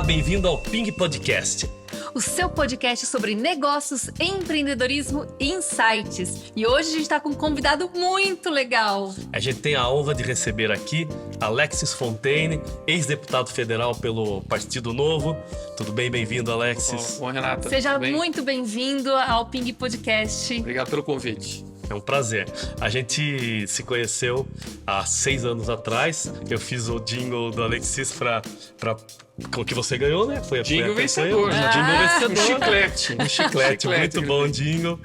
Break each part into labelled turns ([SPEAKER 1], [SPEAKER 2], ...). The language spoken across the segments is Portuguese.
[SPEAKER 1] bem-vindo ao Ping Podcast.
[SPEAKER 2] O seu podcast sobre negócios, empreendedorismo e insights. E hoje a gente está com um convidado muito legal.
[SPEAKER 1] A gente tem a honra de receber aqui Alexis Fontaine, ex-deputado federal pelo Partido Novo. Tudo bem? Bem-vindo, Alexis.
[SPEAKER 3] Bom, Renata.
[SPEAKER 2] Seja muito bem-vindo ao Ping Podcast.
[SPEAKER 3] Obrigado pelo convite.
[SPEAKER 1] É um prazer. A gente se conheceu há 6 anos atrás. Eu fiz o jingle do Alexis com que você ganhou, né? Foi a
[SPEAKER 3] Jingle vencedor.
[SPEAKER 1] Jingle vencedor.
[SPEAKER 3] Um chiclete.
[SPEAKER 1] Um chiclete, muito bom jingle.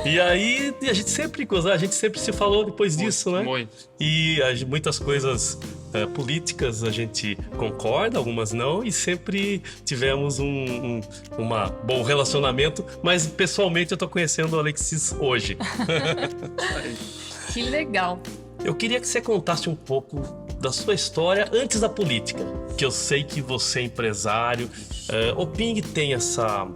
[SPEAKER 1] E aí, a gente sempre se falou depois disso, né?
[SPEAKER 3] Muito.
[SPEAKER 1] E muitas coisas políticas a gente concorda, algumas não, e sempre tivemos um bom relacionamento, mas pessoalmente eu tô conhecendo o Alexis hoje.
[SPEAKER 2] Que legal.
[SPEAKER 1] Eu queria que você contasse um pouco da sua história antes da política, que eu sei que você é empresário. O Ping tem essa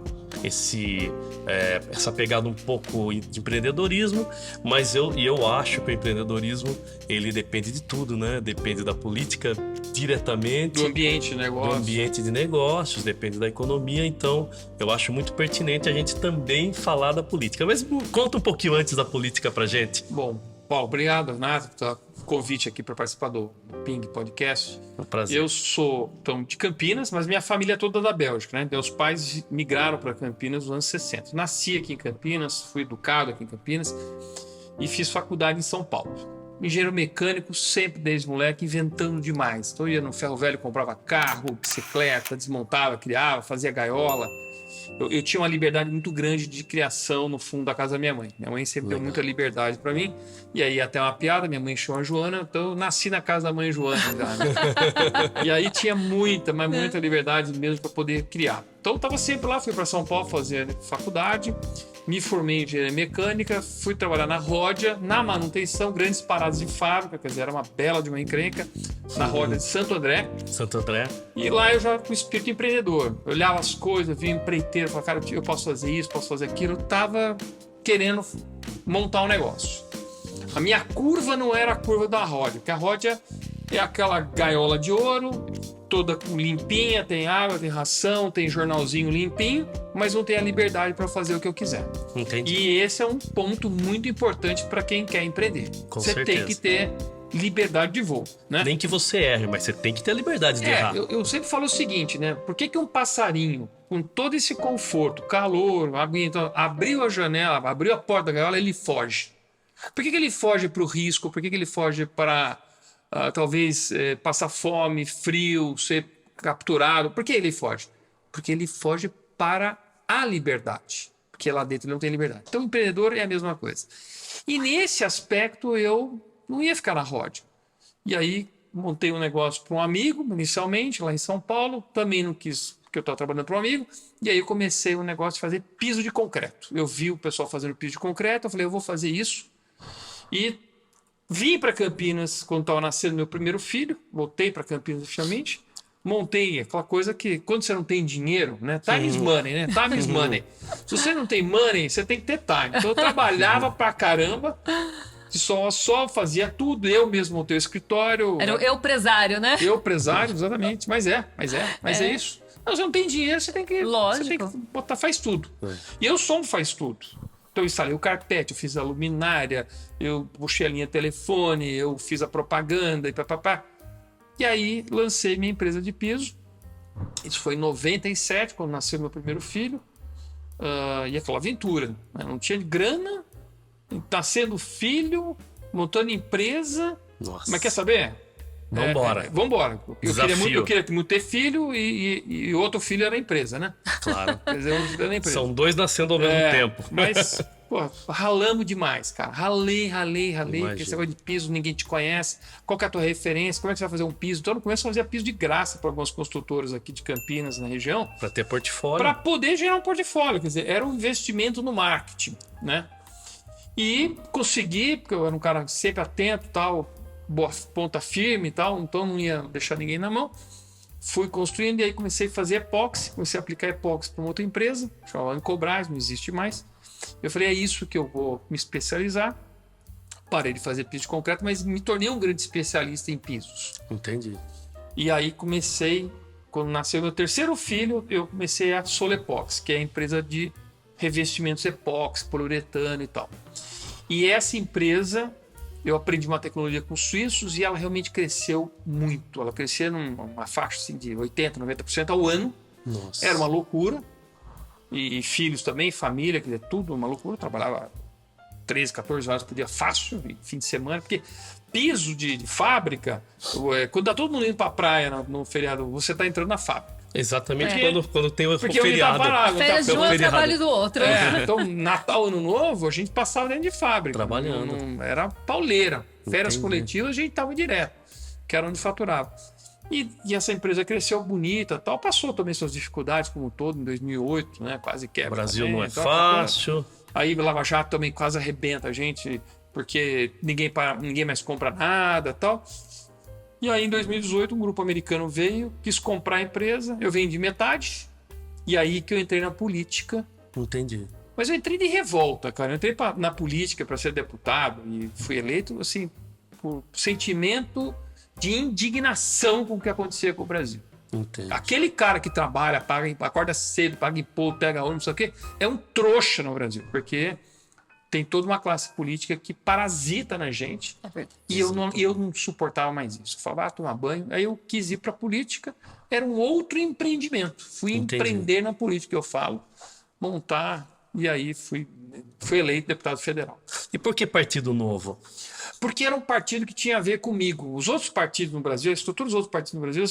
[SPEAKER 1] pegada um pouco de empreendedorismo, mas eu acho que o empreendedorismo ele depende de tudo, né? Depende da política diretamente,
[SPEAKER 3] Do ambiente de negócio.
[SPEAKER 1] do ambiente de negócios, depende da economia. Então eu acho muito pertinente a gente também falar da política. Mas conta um pouquinho antes da política pra gente.
[SPEAKER 3] Bom, Paulo, obrigado, Renato, pelo convite aqui para participar do Ping Podcast.
[SPEAKER 1] É um prazer.
[SPEAKER 3] Eu sou de Campinas, mas minha família é toda da Bélgica, né? Meus pais migraram para Campinas nos anos 60. Nasci aqui em Campinas, fui educado aqui em Campinas e fiz faculdade em São Paulo. Engenheiro mecânico, sempre desde moleque, inventando demais. Então eu ia no ferro velho, comprava carro, bicicleta, desmontava, criava, fazia gaiola. Eu tinha uma liberdade muito grande de criação no fundo da casa da minha mãe. Minha mãe sempre deu muita liberdade para mim. E aí até uma piada, minha mãe chama Joana, então eu nasci na casa da mãe Joana. Né? E aí tinha muita liberdade mesmo para poder criar. Então eu estava sempre lá, fui para São Paulo fazer faculdade, me formei em engenharia mecânica, fui trabalhar na Ródia, na manutenção, grandes paradas de fábrica, quer dizer, era uma bela de uma encrenca, na Ródia de Santo André.
[SPEAKER 1] Santo André.
[SPEAKER 3] E lá eu já com espírito empreendedor. Eu olhava as coisas, via empreiteiro, falava, cara, eu posso fazer isso, posso fazer aquilo. Eu tava querendo montar um negócio. A minha curva não era a curva da Ródia, porque a Ródia é aquela gaiola de ouro, toda limpinha, tem água, tem ração, tem jornalzinho limpinho, mas não tem a liberdade para fazer o que eu quiser.
[SPEAKER 1] Entendi.
[SPEAKER 3] E esse é um ponto muito importante para quem quer empreender.
[SPEAKER 1] Com
[SPEAKER 3] Você
[SPEAKER 1] certeza.
[SPEAKER 3] tem que ter liberdade de voo, né?
[SPEAKER 1] Nem que você erre, mas você tem que ter a liberdade de errar.
[SPEAKER 3] Eu sempre falo o seguinte, né? Por que um passarinho, com todo esse conforto, calor, aguinha, então, abriu a janela, abriu a porta da gaiola, ele foge? Por que ele foge para o risco? Por que ele foge para talvez passar fome, frio, ser capturado? Por que ele foge? Porque ele foge para a liberdade. Porque lá dentro ele não tem liberdade. Então, o empreendedor é a mesma coisa. E nesse aspecto, eu não ia ficar na Ródia. E aí, montei um negócio para um amigo, inicialmente, lá em São Paulo. Também não quis, porque eu estava trabalhando para um amigo. E aí, eu comecei um negócio de fazer piso de concreto. Eu vi o pessoal fazendo piso de concreto. Eu falei, eu vou fazer isso. E vim para Campinas quando estava nascendo meu primeiro filho. Voltei para Campinas, oficialmente. Montei aquela coisa que, quando você não tem dinheiro, né? Time is money, né? Time is money. Se você não tem money, você tem que ter time. Então, eu trabalhava pra caramba. Só fazia tudo, eu mesmo montei o escritório.
[SPEAKER 2] Era o eu empresário, né?
[SPEAKER 3] Eu empresário, exatamente. Mas é isso. Não, você não tem dinheiro, você tem que botar, faz tudo. E eu sou um faz tudo. Então eu instalei o carpete, eu fiz a luminária, eu puxei a linha de telefone, eu fiz a propaganda e papapá. E aí lancei minha empresa de piso. Isso foi em 97, quando nasceu meu primeiro filho. E aquela aventura. Né? Não tinha grana. Nascendo filho, montando empresa.
[SPEAKER 1] Nossa.
[SPEAKER 3] Mas quer saber?
[SPEAKER 1] Vambora.
[SPEAKER 3] Vambora. Eu queria muito ter filho e outro filho era a empresa, né?
[SPEAKER 1] Claro.
[SPEAKER 3] Quer dizer, eu na empresa.
[SPEAKER 1] São 2 nascendo ao mesmo tempo.
[SPEAKER 3] Mas, pô, ralamos demais, cara. Ralei.
[SPEAKER 1] Imagina.
[SPEAKER 3] Porque esse negócio de piso, ninguém te conhece. Qual que é a tua referência? Como é que você vai fazer um piso? Então, eu começo a fazer piso de graça para algumas construtoras aqui de Campinas, na região.
[SPEAKER 1] Para ter portfólio.
[SPEAKER 3] Para poder gerar um portfólio. Quer dizer, era um investimento no marketing, né? E consegui, porque eu era um cara sempre atento, tal, boa ponta firme e tal, então não ia deixar ninguém na mão. Fui construindo e aí comecei a fazer epóxi, comecei a aplicar epóxi para uma outra empresa, chamava Ancobras, não existe mais. Eu falei, é isso que eu vou me especializar. Parei de fazer piso de concreto, mas me tornei um grande especialista em pisos.
[SPEAKER 1] Entendi.
[SPEAKER 3] E aí comecei quando nasceu meu terceiro filho, eu comecei a Solepox, que é a empresa de revestimentos epóxi, poliuretano e tal. E essa empresa, eu aprendi uma tecnologia com os suíços e ela realmente cresceu muito. Ela cresceu numa faixa assim, de 80%, 90% ao ano.
[SPEAKER 1] Nossa.
[SPEAKER 3] Era uma loucura. E filhos também, família, quer dizer, tudo uma loucura. Eu trabalhava 13, 14 horas por dia fácil, fim de semana, porque piso de fábrica, quando tá todo mundo indo pra praia no feriado, você tá entrando na fábrica.
[SPEAKER 1] Exatamente
[SPEAKER 3] É.
[SPEAKER 1] quando tem o
[SPEAKER 3] Porque
[SPEAKER 1] feriado.
[SPEAKER 2] Férias de um é o
[SPEAKER 1] feriado.
[SPEAKER 2] trabalho do outro.
[SPEAKER 3] Então, Natal, Ano Novo, a gente passava dentro de fábrica.
[SPEAKER 1] Trabalhando.
[SPEAKER 3] Era pauleira. Férias
[SPEAKER 1] Entendi.
[SPEAKER 3] coletivas, a gente tava direto, que era onde faturava. E essa empresa cresceu bonita, tal, passou também suas dificuldades, como todo, em 2008, né? Quase
[SPEAKER 1] O
[SPEAKER 3] quebra.
[SPEAKER 1] Brasil
[SPEAKER 3] também,
[SPEAKER 1] não é
[SPEAKER 3] então,
[SPEAKER 1] fácil.
[SPEAKER 3] Aí Lava Jato também quase arrebenta a gente, porque ninguém mais compra nada, tal. E aí, em 2018, um grupo americano veio, quis comprar a empresa, eu vendi metade, e aí que eu entrei na política.
[SPEAKER 1] Entendi.
[SPEAKER 3] Mas eu entrei de revolta, cara. Eu entrei na política para ser deputado e fui eleito, assim, por sentimento de indignação com o que acontecia com o Brasil.
[SPEAKER 1] Entendi.
[SPEAKER 3] Aquele cara que trabalha, acorda cedo, paga imposto, pega ônibus, não sei o quê, é um trouxa no Brasil, porque tem toda uma classe política que parasita na gente.
[SPEAKER 2] É verdade.
[SPEAKER 3] E eu não suportava mais isso. Eu falava, tomar banho. Aí eu quis ir para a política. Era um outro empreendimento. Fui
[SPEAKER 1] Entendi.
[SPEAKER 3] empreender na política, eu falo. Montar. E aí fui eleito deputado federal.
[SPEAKER 1] E por que Partido Novo?
[SPEAKER 3] Porque era um partido que tinha a ver comigo. Os outros partidos no Brasil, a estrutura dos outros partidos no Brasil,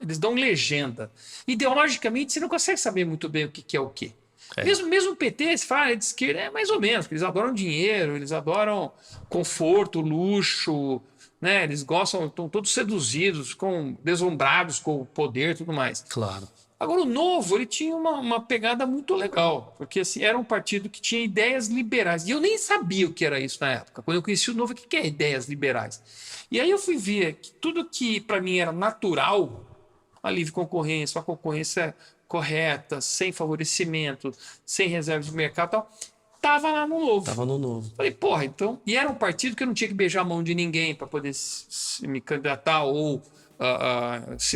[SPEAKER 3] eles dão legenda. Ideologicamente, você não consegue saber muito bem o que é o quê.
[SPEAKER 1] É.
[SPEAKER 3] Mesmo o PT, se fala de esquerda, é mais ou menos, porque eles adoram dinheiro, eles adoram conforto, luxo, né? Eles gostam, estão todos seduzidos, deslumbrados com o poder e tudo mais.
[SPEAKER 1] Claro.
[SPEAKER 3] Agora, o Novo, ele tinha uma pegada muito legal, porque assim, era um partido que tinha ideias liberais. E eu nem sabia o que era isso na época. Quando eu conheci o Novo, o que é ideias liberais? E aí eu fui ver que tudo que para mim era natural, a livre concorrência, uma concorrência correta, sem favorecimento, sem reserva de mercado e tal, tava lá no Novo.
[SPEAKER 1] Tava no Novo.
[SPEAKER 3] Falei, porra, então... E era um partido que eu não tinha que beijar a mão de ninguém para poder me candidatar ou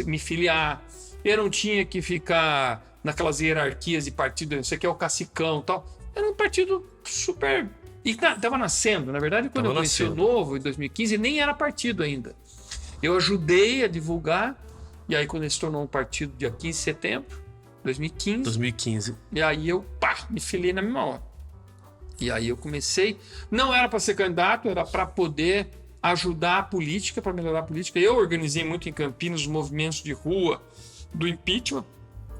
[SPEAKER 3] me filiar. Eu não tinha que ficar naquelas hierarquias de partido, isso aqui é o cacicão e tal. Era um partido super... E tava nascendo. Na verdade, quando eu conheci o Novo, em 2015, nem era partido ainda. Eu ajudei a divulgar, e aí quando ele se tornou um partido, dia 15 de setembro, 2015. E aí eu, me filiei na mesma hora. E aí eu comecei... Não era para ser candidato, era para poder ajudar a política, para melhorar a política. Eu organizei muito em Campinas os movimentos de rua do impeachment.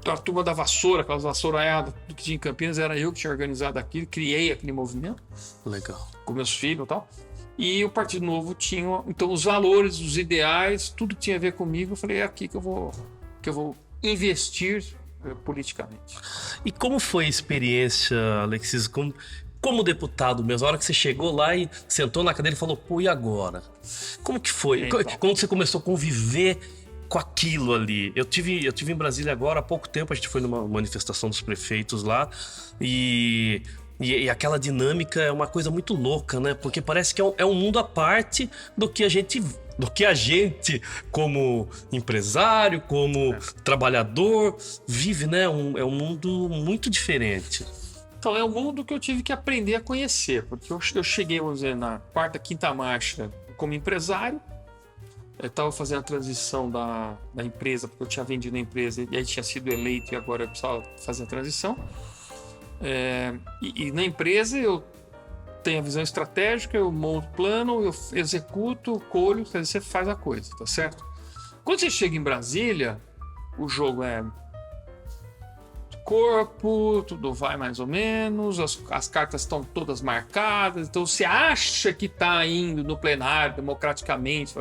[SPEAKER 3] A turma da vassoura, aquelas vassouraiadas do que tinha em Campinas, era eu que tinha organizado aquilo, criei aquele movimento.
[SPEAKER 1] Legal.
[SPEAKER 3] Com meus filhos e tal. E o Partido Novo tinha, então, os valores, os ideais, tudo que tinha a ver comigo. Eu falei, é aqui que eu vou investir politicamente.
[SPEAKER 1] E como foi a experiência, Alexis, como deputado mesmo? A hora que você chegou lá e sentou na cadeira e falou, pô, e agora? Como que foi?
[SPEAKER 3] Então.
[SPEAKER 1] Quando você começou a conviver com aquilo ali? Eu tive em Brasília agora, há pouco tempo, a gente foi numa manifestação dos prefeitos lá e aquela dinâmica é uma coisa muito louca, né? Porque parece que é um mundo à parte do que a gente, como empresário, como trabalhador, vive, né? É um mundo muito diferente.
[SPEAKER 3] Então, é um mundo que eu tive que aprender a conhecer, porque eu cheguei, vamos dizer, na quarta, quinta marcha como empresário. Eu estava fazendo a transição da empresa, porque eu tinha vendido a empresa e aí tinha sido eleito e agora eu precisava fazer a transição. E na empresa eu tenho a visão estratégica, eu monto o plano, eu executo, colho, quer dizer, você faz a coisa, tá certo? Quando você chega em Brasília, o jogo é corpo, tudo vai mais ou menos, as cartas estão todas marcadas, então você acha que está indo no plenário democraticamente,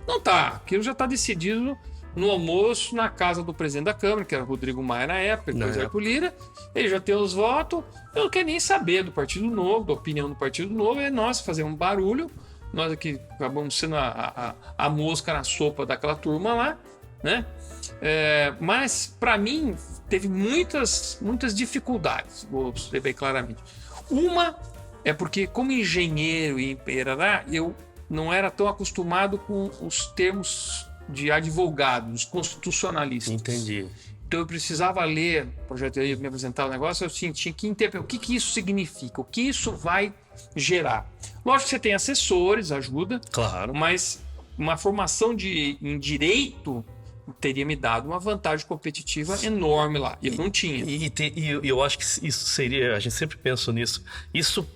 [SPEAKER 3] não tá, aquilo já está decidido no almoço na casa do presidente da Câmara, que era o Rodrigo Maia na época, depois Arco Lira, ele já tem os votos, eu não quero nem saber do Partido Novo, da opinião do Partido Novo, é nós fazer um barulho, nós aqui acabamos sendo a mosca na sopa daquela turma lá, né? Mas, para mim, teve muitas dificuldades, vou dizer bem claramente. Uma é porque, como engenheiro e perará, eu não era tão acostumado com os termos de advogados, constitucionalistas.
[SPEAKER 1] Entendi.
[SPEAKER 3] Então eu precisava ler o projeto de lei, me apresentar o negócio, eu tinha que interpretar o que isso significa, o que isso vai gerar. Lógico que você tem assessores, ajuda,
[SPEAKER 1] Claro.
[SPEAKER 3] mas uma formação em direito teria me dado uma vantagem competitiva enorme lá. E eu não tinha.
[SPEAKER 1] E eu acho que isso seria, a gente sempre pensa nisso, isso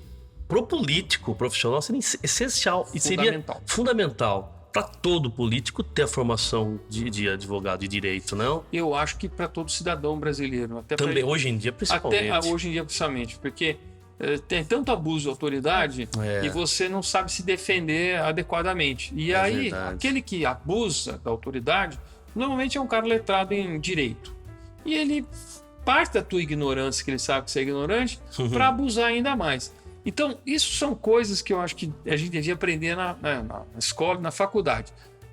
[SPEAKER 1] pro político profissional seria essencial e seria fundamental para todo político ter a formação de advogado de direito, não?
[SPEAKER 3] Eu acho que para todo cidadão brasileiro. Até
[SPEAKER 1] Também, hoje em dia, principalmente.
[SPEAKER 3] Até hoje em dia, principalmente, porque tem tanto abuso de autoridade e você não sabe se defender adequadamente. E aí,
[SPEAKER 1] verdade.
[SPEAKER 3] aquele que abusa da autoridade, normalmente é um cara letrado em direito. E ele parte da tua ignorância, que ele sabe que você é ignorante, para abusar ainda mais. Então, isso são coisas que eu acho que a gente devia aprender na escola, na faculdade.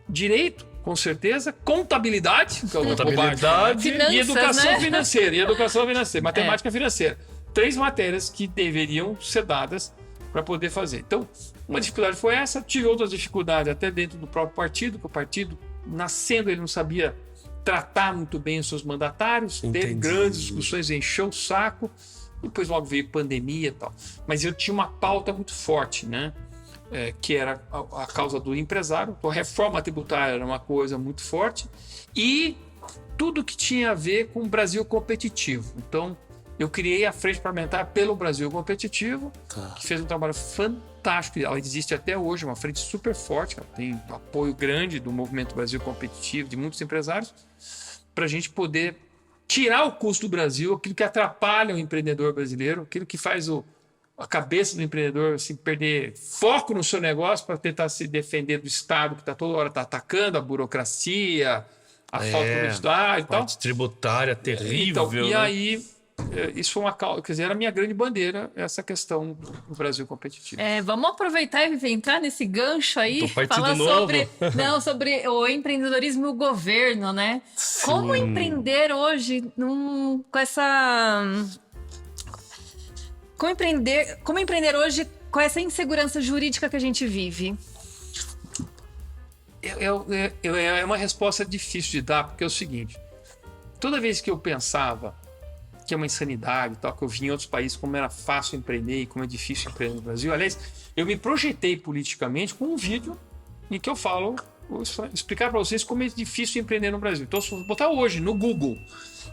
[SPEAKER 3] Direito, com certeza. Contabilidade, que é uma bobagem,
[SPEAKER 2] Finanças,
[SPEAKER 3] e educação
[SPEAKER 2] né?
[SPEAKER 3] financeira. E educação financeira, matemática financeira. 3 matérias que deveriam ser dadas para poder fazer. Então, uma dificuldade foi essa. Tive outras dificuldades até dentro do próprio partido, que o partido, nascendo, ele não sabia tratar muito bem os seus mandatários. Teve grandes discussões, encheu o saco. Depois logo veio pandemia e tal. Mas eu tinha uma pauta muito forte, né? Que era a causa do empresário. Então, a reforma tributária era uma coisa muito forte. E tudo que tinha a ver com o Brasil competitivo. Então, eu criei a Frente Parlamentar pelo Brasil Competitivo, que fez um trabalho fantástico. Ela existe até hoje, uma frente super forte. Ela tem apoio grande do movimento Brasil Competitivo, de muitos empresários, para a gente poder tirar o custo do Brasil, aquilo que atrapalha o empreendedor brasileiro, aquilo que faz a cabeça do empreendedor assim, perder foco no seu negócio para tentar se defender do Estado, que está toda hora atacando a burocracia, a falta de publicidade e tal.
[SPEAKER 1] Parte tributária terrível.
[SPEAKER 3] Então, e aí, isso foi uma causa, quer dizer, era a minha grande bandeira, essa questão do Brasil competitivo.
[SPEAKER 2] Vamos aproveitar e entrar nesse gancho aí,
[SPEAKER 1] Do Partido
[SPEAKER 2] falar
[SPEAKER 1] Novo.
[SPEAKER 2] sobre o empreendedorismo e o governo, né?
[SPEAKER 1] Sim.
[SPEAKER 2] Como empreender hoje com essa... Como empreender hoje com essa insegurança jurídica que a gente vive?
[SPEAKER 3] É uma resposta difícil de dar, porque é o seguinte, toda vez que eu pensava que é uma insanidade, tal, que eu vi em outros países como era fácil empreender e como é difícil empreender no Brasil. Aliás, eu me projetei politicamente com um vídeo em que eu vou explicar para vocês como é difícil empreender no Brasil. Então, se eu botar hoje no Google,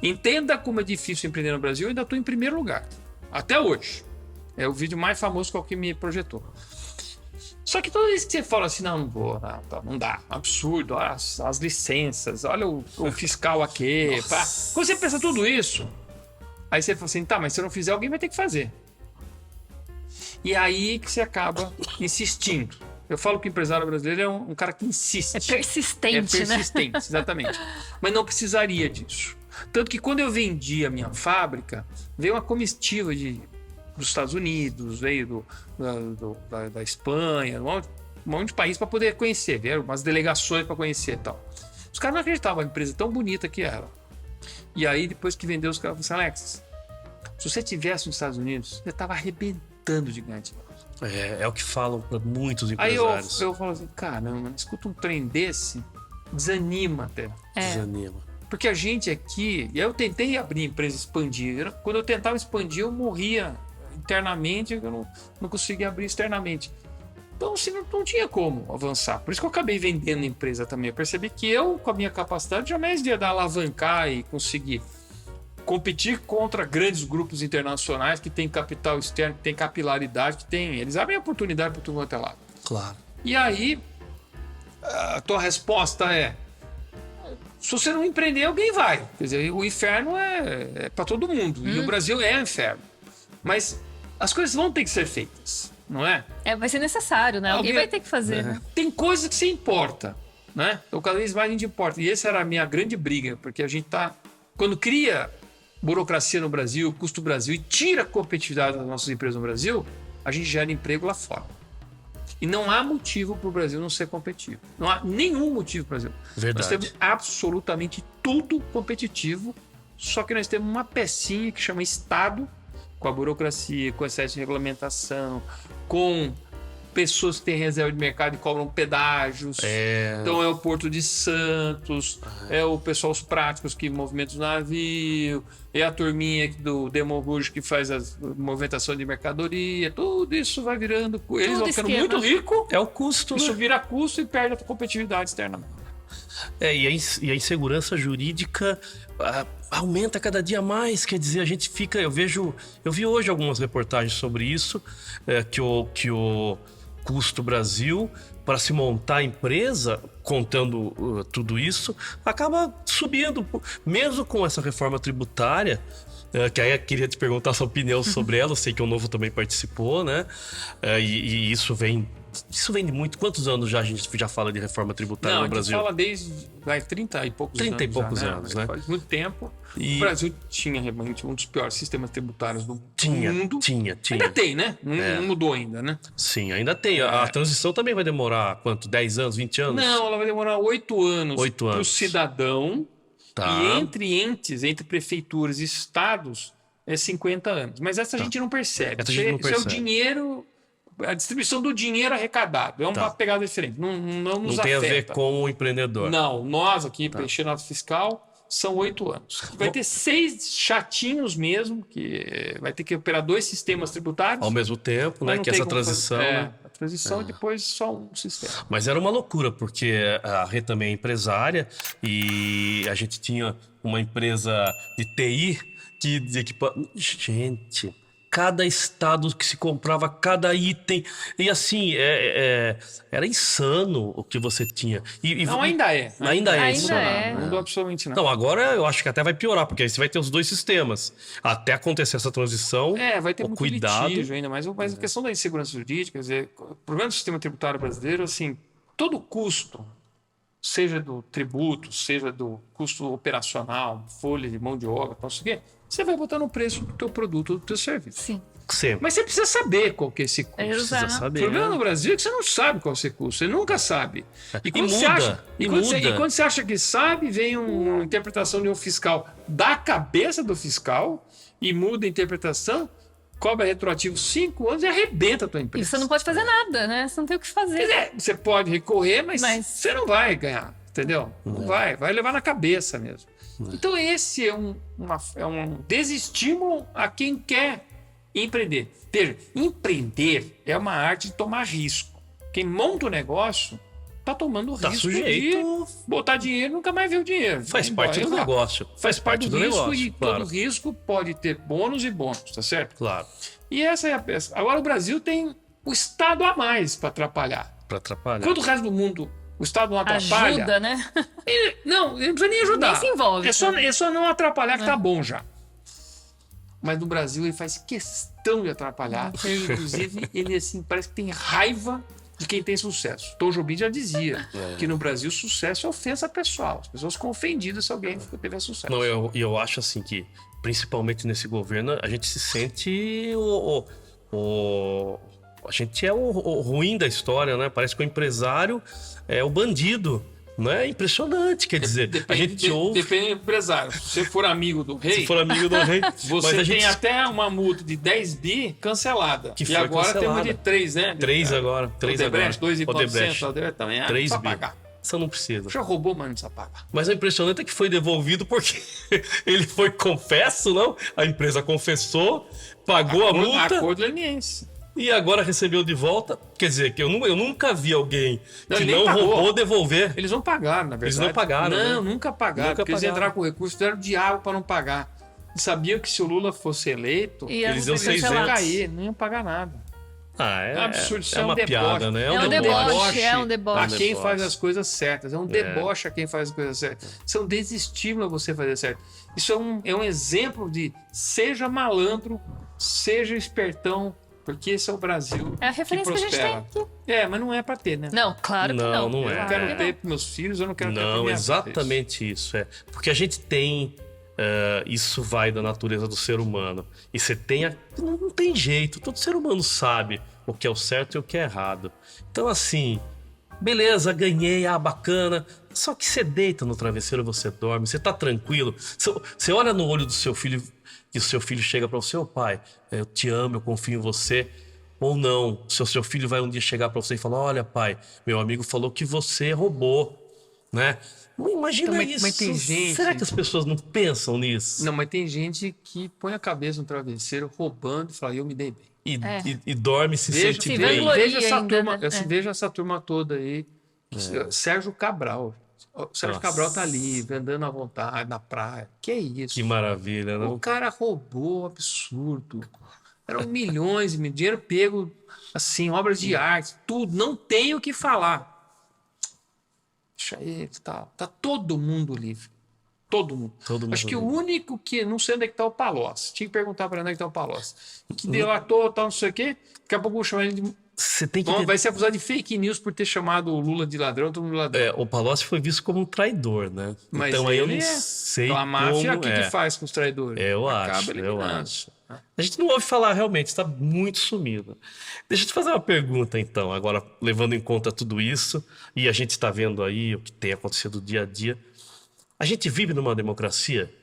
[SPEAKER 3] entenda como é difícil empreender no Brasil, eu ainda estou em primeiro lugar. Até hoje. É o vídeo mais famoso que é o que me projetou. Só que toda vez que você fala assim, não vou, não dá, absurdo, olha as licenças, olha o fiscal aqui. Quando você pensa tudo isso, aí você fala assim, tá, mas se eu não fizer, alguém vai ter que fazer. E aí que você acaba insistindo. Eu falo que o empresário brasileiro é um cara que insiste.
[SPEAKER 2] É persistente, né?
[SPEAKER 3] É persistente, exatamente. Mas não precisaria disso. Tanto que quando eu vendi a minha fábrica, veio uma comitiva dos Estados Unidos, veio da Espanha, um monte de país para poder conhecer, vieram umas delegações para conhecer e tal. Os caras não acreditavam, a empresa tão bonita que era. E aí, depois que vendeu, os caras falaram assim, Alex, se você estivesse nos Estados Unidos, você estava arrebentando de ganhar dinheiro.
[SPEAKER 1] É o que falam para muitos
[SPEAKER 3] Aí
[SPEAKER 1] empresários.
[SPEAKER 3] eu falo assim, caramba, escuta um trem desse, desanima até.
[SPEAKER 1] Desanima.
[SPEAKER 3] Porque a gente aqui, e aí eu tentei abrir empresa, expandir. Quando eu tentava expandir, eu morria internamente, eu não conseguia abrir externamente. Então, assim, não tinha como avançar. Por isso que eu acabei vendendo a empresa também. Eu percebi que eu, com a minha capacidade, jamais ia alavancar e conseguir competir contra grandes grupos internacionais que têm capital externo, que têm capilaridade, eles abrem oportunidade para tudo quanto é lado.
[SPEAKER 1] Claro.
[SPEAKER 3] E aí, a tua resposta é, se você não empreender, alguém vai. Quer dizer, o inferno é para todo mundo. E o Brasil é inferno. Mas as coisas vão ter que ser feitas, não é?
[SPEAKER 2] Vai ser necessário, né? Alguém vai ter que fazer, né?
[SPEAKER 3] Tem coisa que se importa, né? Então, cada vez mais a gente importa. E essa era a minha grande briga, porque a gente quando cria burocracia no Brasil, custo do Brasil, e tira a competitividade das nossas empresas no Brasil, a gente gera emprego lá fora. E não há motivo para o Brasil não ser competitivo. Não há nenhum motivo para o Brasil.
[SPEAKER 1] Verdade.
[SPEAKER 3] Nós temos absolutamente tudo competitivo, só que nós temos uma pecinha que chama Estado, com a burocracia, com o excesso de regulamentação, com pessoas que têm reserva de mercado e cobram pedágios. Então é o Porto de Santos, é o pessoal, os práticos que movimentam os navios, é a turminha do Demogurge que faz a movimentação de mercadoria. Tudo isso vai virando... Eles vão ficando muito ricos.
[SPEAKER 1] É o custo,
[SPEAKER 3] Isso
[SPEAKER 1] né?
[SPEAKER 3] vira custo e perde a competitividade externamente.
[SPEAKER 1] E a insegurança jurídica aumenta cada dia mais. Quer dizer, a gente fica... Eu vi hoje algumas reportagens sobre isso, que o custo Brasil, para se montar a empresa, contando tudo isso, acaba subindo. Mesmo com essa reforma tributária, que aí eu queria te perguntar a sua opinião sobre ela. Eu sei que o Novo também participou, né? E isso vem de muito. Quantos anos já a gente já fala de reforma tributária no Brasil?
[SPEAKER 3] Fala desde 30 e poucos
[SPEAKER 1] 30
[SPEAKER 3] anos.
[SPEAKER 1] 30 e poucos
[SPEAKER 3] já,
[SPEAKER 1] anos, né?
[SPEAKER 3] Faz muito tempo.
[SPEAKER 1] E...
[SPEAKER 3] O Brasil tinha realmente um dos piores sistemas tributários do mundo.
[SPEAKER 1] Tinha.
[SPEAKER 3] Ainda tem, né? Não mudou ainda, né?
[SPEAKER 1] Sim, ainda tem. A transição também vai demorar quanto? 10 anos, 20 anos?
[SPEAKER 3] Não, ela vai demorar 8 anos.
[SPEAKER 1] 8 anos.
[SPEAKER 3] Para o cidadão.
[SPEAKER 1] Tá.
[SPEAKER 3] E entre prefeituras e estados, é 50 anos. Mas essa a gente não percebe.
[SPEAKER 1] Essa a gente não percebe.
[SPEAKER 3] Isso é o dinheiro... A distribuição do dinheiro arrecadado. É uma pegada diferente. Não nos
[SPEAKER 1] tem
[SPEAKER 3] afeta.
[SPEAKER 1] a ver com o empreendedor.
[SPEAKER 3] Não, nós aqui, preencher nota fiscal, são 8 anos. Vai ter 6 chatinhos mesmo, que vai ter que operar 2 sistemas tributários.
[SPEAKER 1] Ao mesmo tempo,
[SPEAKER 3] mas
[SPEAKER 1] né?
[SPEAKER 3] não
[SPEAKER 1] Que essa
[SPEAKER 3] tem como
[SPEAKER 1] transição...
[SPEAKER 3] fazer.
[SPEAKER 1] né?
[SPEAKER 3] A transição e depois só um sistema.
[SPEAKER 1] Mas era uma loucura, porque a Rê também é empresária e a gente tinha uma empresa de TI que... Gente... Cada estado que se comprava, cada item. E assim, era insano o que você tinha.
[SPEAKER 3] Não, ainda é.
[SPEAKER 2] Ainda
[SPEAKER 1] isso.
[SPEAKER 2] é.
[SPEAKER 3] Não mudou absolutamente nada.
[SPEAKER 1] Não, agora eu acho que até vai piorar, porque aí você vai ter os 2 sistemas. Até acontecer essa transição,
[SPEAKER 3] Vai ter
[SPEAKER 1] o
[SPEAKER 3] muito
[SPEAKER 1] cuidado...
[SPEAKER 3] litígio ainda, mas a questão da insegurança jurídica, quer dizer, o problema do sistema tributário brasileiro, assim, todo custo, seja do tributo, seja do custo operacional, folha de mão de obra, não sei o quê, você vai botar no preço do teu produto, do teu serviço.
[SPEAKER 2] Sim.
[SPEAKER 1] Sempre.
[SPEAKER 3] Mas você precisa saber qual que é esse custo.
[SPEAKER 1] Precisa
[SPEAKER 3] O
[SPEAKER 1] saber.
[SPEAKER 3] problema no Brasil é que você não sabe qual é esse custo, você nunca sabe.
[SPEAKER 1] E
[SPEAKER 3] quando você
[SPEAKER 1] muda,
[SPEAKER 3] acha,
[SPEAKER 1] e
[SPEAKER 3] quando você-
[SPEAKER 1] muda.
[SPEAKER 3] e quando você acha que sabe, vem uma interpretação de um fiscal da cabeça do fiscal e muda a interpretação, cobra retroativo 5 anos e arrebenta a tua
[SPEAKER 2] E
[SPEAKER 3] empresa.
[SPEAKER 2] você não pode fazer nada, né? Você não tem o que
[SPEAKER 3] Quer
[SPEAKER 2] fazer.
[SPEAKER 3] dizer, você pode recorrer, mas
[SPEAKER 2] Mas-
[SPEAKER 3] você não vai ganhar, entendeu? Não vai levar na cabeça mesmo. Então esse é um desestímulo a quem quer empreender. Veja, empreender é uma arte de tomar risco. Quem monta o negócio está tomando
[SPEAKER 1] Tá
[SPEAKER 3] risco
[SPEAKER 1] sujeito...
[SPEAKER 3] de botar dinheiro e nunca mais ver o dinheiro.
[SPEAKER 1] Faz
[SPEAKER 3] Vai
[SPEAKER 1] parte
[SPEAKER 3] embora,
[SPEAKER 1] do
[SPEAKER 3] vai.
[SPEAKER 1] negócio.
[SPEAKER 3] Faz parte do risco
[SPEAKER 1] negócio,
[SPEAKER 3] e
[SPEAKER 1] claro.
[SPEAKER 3] todo risco pode ter bônus e bônus, tá certo?
[SPEAKER 1] Claro,
[SPEAKER 3] E essa é a peça. Agora o Brasil tem o Estado a mais para atrapalhar.
[SPEAKER 1] para atrapalhar.
[SPEAKER 3] Quando o resto do mundo, o Estado não atrapalha,
[SPEAKER 2] Ajuda, né?
[SPEAKER 3] ele não precisa nem ajudar.
[SPEAKER 2] Nem se envolve.
[SPEAKER 3] É só não atrapalhar que tá bom já. Mas no Brasil ele faz questão de atrapalhar. Inclusive, ele assim, parece que tem raiva de quem tem sucesso. Tom Jobim já dizia que no Brasil sucesso é ofensa pessoal. As pessoas ficam ofendidas se alguém teve sucesso.
[SPEAKER 1] Não, eu acho assim que, principalmente nesse governo, a gente se sente a gente é o ruim da história, né? Parece que o empresário é o bandido. Não é impressionante, quer dizer, a gente ouve...
[SPEAKER 3] Depende do empresário. Se você for amigo do rei,
[SPEAKER 1] Se for amigo do rei,
[SPEAKER 3] você
[SPEAKER 1] mas a
[SPEAKER 3] tem
[SPEAKER 1] gente...
[SPEAKER 3] até uma multa de 10 bi cancelada.
[SPEAKER 1] Que
[SPEAKER 3] e
[SPEAKER 1] foi
[SPEAKER 3] agora tem
[SPEAKER 1] cancelada.
[SPEAKER 3] uma de 3, né?
[SPEAKER 1] 3 agora, 3 agora.
[SPEAKER 3] Odebrecht, 2,4%.
[SPEAKER 1] Odebrecht.
[SPEAKER 3] Odebrecht também.
[SPEAKER 1] 3
[SPEAKER 3] só
[SPEAKER 1] bi.
[SPEAKER 3] pagar.
[SPEAKER 1] Você não precisa.
[SPEAKER 3] Já roubou, mas não precisa pagar.
[SPEAKER 1] Mas o impressionante é que foi devolvido porque ele foi confesso, não? A empresa confessou, pagou a multa
[SPEAKER 3] Acordo leniense.
[SPEAKER 1] e agora recebeu de volta. Quer dizer, que eu nunca vi alguém
[SPEAKER 3] Não,
[SPEAKER 1] que
[SPEAKER 3] ele nem
[SPEAKER 1] não
[SPEAKER 3] pagou.
[SPEAKER 1] roubou devolver.
[SPEAKER 3] Eles não pagaram, na verdade.
[SPEAKER 1] Eles não pagaram,
[SPEAKER 3] Não,
[SPEAKER 1] né?
[SPEAKER 3] nunca pagaram.
[SPEAKER 1] Nunca
[SPEAKER 3] porque eles
[SPEAKER 1] pagaram.
[SPEAKER 3] entraram com recurso, fizeram o diabo para não pagar. Eles sabiam que se o Lula fosse eleito,
[SPEAKER 2] E
[SPEAKER 1] Eles iam ser
[SPEAKER 3] eles iam
[SPEAKER 1] isentos.
[SPEAKER 3] cair, não iam pagar nada.
[SPEAKER 1] É
[SPEAKER 3] É um absurdo, isso
[SPEAKER 1] é
[SPEAKER 3] é um
[SPEAKER 1] uma
[SPEAKER 3] deboche.
[SPEAKER 1] piada, né?
[SPEAKER 2] É um deboche, é um
[SPEAKER 3] A
[SPEAKER 2] deboche.
[SPEAKER 3] quem
[SPEAKER 1] deboche.
[SPEAKER 3] faz as coisas certas. É um deboche a quem faz as coisas certas. Isso é um desestímulo a você fazer certo. Isso é um exemplo de seja malandro, seja espertão, porque esse é o Brasil.
[SPEAKER 2] É a referência que a gente
[SPEAKER 3] prospera.
[SPEAKER 2] tem aqui.
[SPEAKER 3] É, mas não é pra ter, né?
[SPEAKER 2] Não, claro que
[SPEAKER 1] Não,
[SPEAKER 2] não.
[SPEAKER 1] não é.
[SPEAKER 3] Eu não
[SPEAKER 2] Claro
[SPEAKER 3] quero
[SPEAKER 2] que
[SPEAKER 3] ter para meus filhos, eu não quero ter para
[SPEAKER 1] Não,
[SPEAKER 3] minha
[SPEAKER 1] exatamente isso. Porque a gente tem... isso vai da natureza do ser humano. E você tem... Não tem jeito. Todo ser humano sabe o que é o certo e o que é errado. Então, assim... Beleza, ganhei, bacana. Só que você deita no travesseiro, você dorme, você tá tranquilo. Você olha no olho do seu filho e o seu filho chega para você: ô pai, eu te amo, eu confio em você. Ou não. Seu filho vai um dia chegar para você e falar: olha, pai, meu amigo falou que você roubou, né? Imagina
[SPEAKER 3] Então,
[SPEAKER 1] isso.
[SPEAKER 3] mas tem gente...
[SPEAKER 1] Será que as pessoas não pensam nisso?
[SPEAKER 3] Não, mas tem gente que põe a cabeça no travesseiro roubando e fala, eu me dei bem.
[SPEAKER 1] E dorme, se sente
[SPEAKER 2] se
[SPEAKER 1] bem.
[SPEAKER 2] vangloria
[SPEAKER 3] Veja essa
[SPEAKER 2] ainda,
[SPEAKER 3] turma,
[SPEAKER 2] né?
[SPEAKER 3] veja essa turma toda aí. Sérgio Cabral. O Sérgio
[SPEAKER 1] Nossa.
[SPEAKER 3] Cabral tá ali, andando à vontade, na praia. Que isso?
[SPEAKER 1] Que maravilha,
[SPEAKER 3] O
[SPEAKER 1] não?
[SPEAKER 3] cara roubou, absurdo. Eram milhões, dinheiro pego, assim, obras de arte, tudo. Não tenho o que falar. Deixa aí, tá todo mundo livre. Todo mundo.
[SPEAKER 1] Todo mundo
[SPEAKER 3] Acho que o
[SPEAKER 1] livre.
[SPEAKER 3] único que... Não sei onde é que tá o Palocci. Tinha que perguntar para onde é que tá o Palocci. Que delatou, tal, não sei o quê. Daqui a pouco vou chamar ele de...
[SPEAKER 1] Você tem que.
[SPEAKER 3] Bom, vai ser acusado de fake news por ter chamado o Lula de ladrão, todo mundo ladrão.
[SPEAKER 1] O Palocci foi visto como um traidor, né?
[SPEAKER 3] Mas
[SPEAKER 1] então aí eu
[SPEAKER 3] ele
[SPEAKER 1] não
[SPEAKER 3] é.
[SPEAKER 1] sei
[SPEAKER 3] Então a máfia,
[SPEAKER 1] como
[SPEAKER 3] o que faz com os traidores?
[SPEAKER 1] Eu
[SPEAKER 3] Acaba
[SPEAKER 1] acho.
[SPEAKER 3] eliminando.
[SPEAKER 1] A gente não ouve falar realmente, está muito sumido. Deixa eu te fazer uma pergunta, então, agora levando em conta tudo isso, e a gente está vendo aí o que tem acontecido dia a dia. A gente vive numa democracia?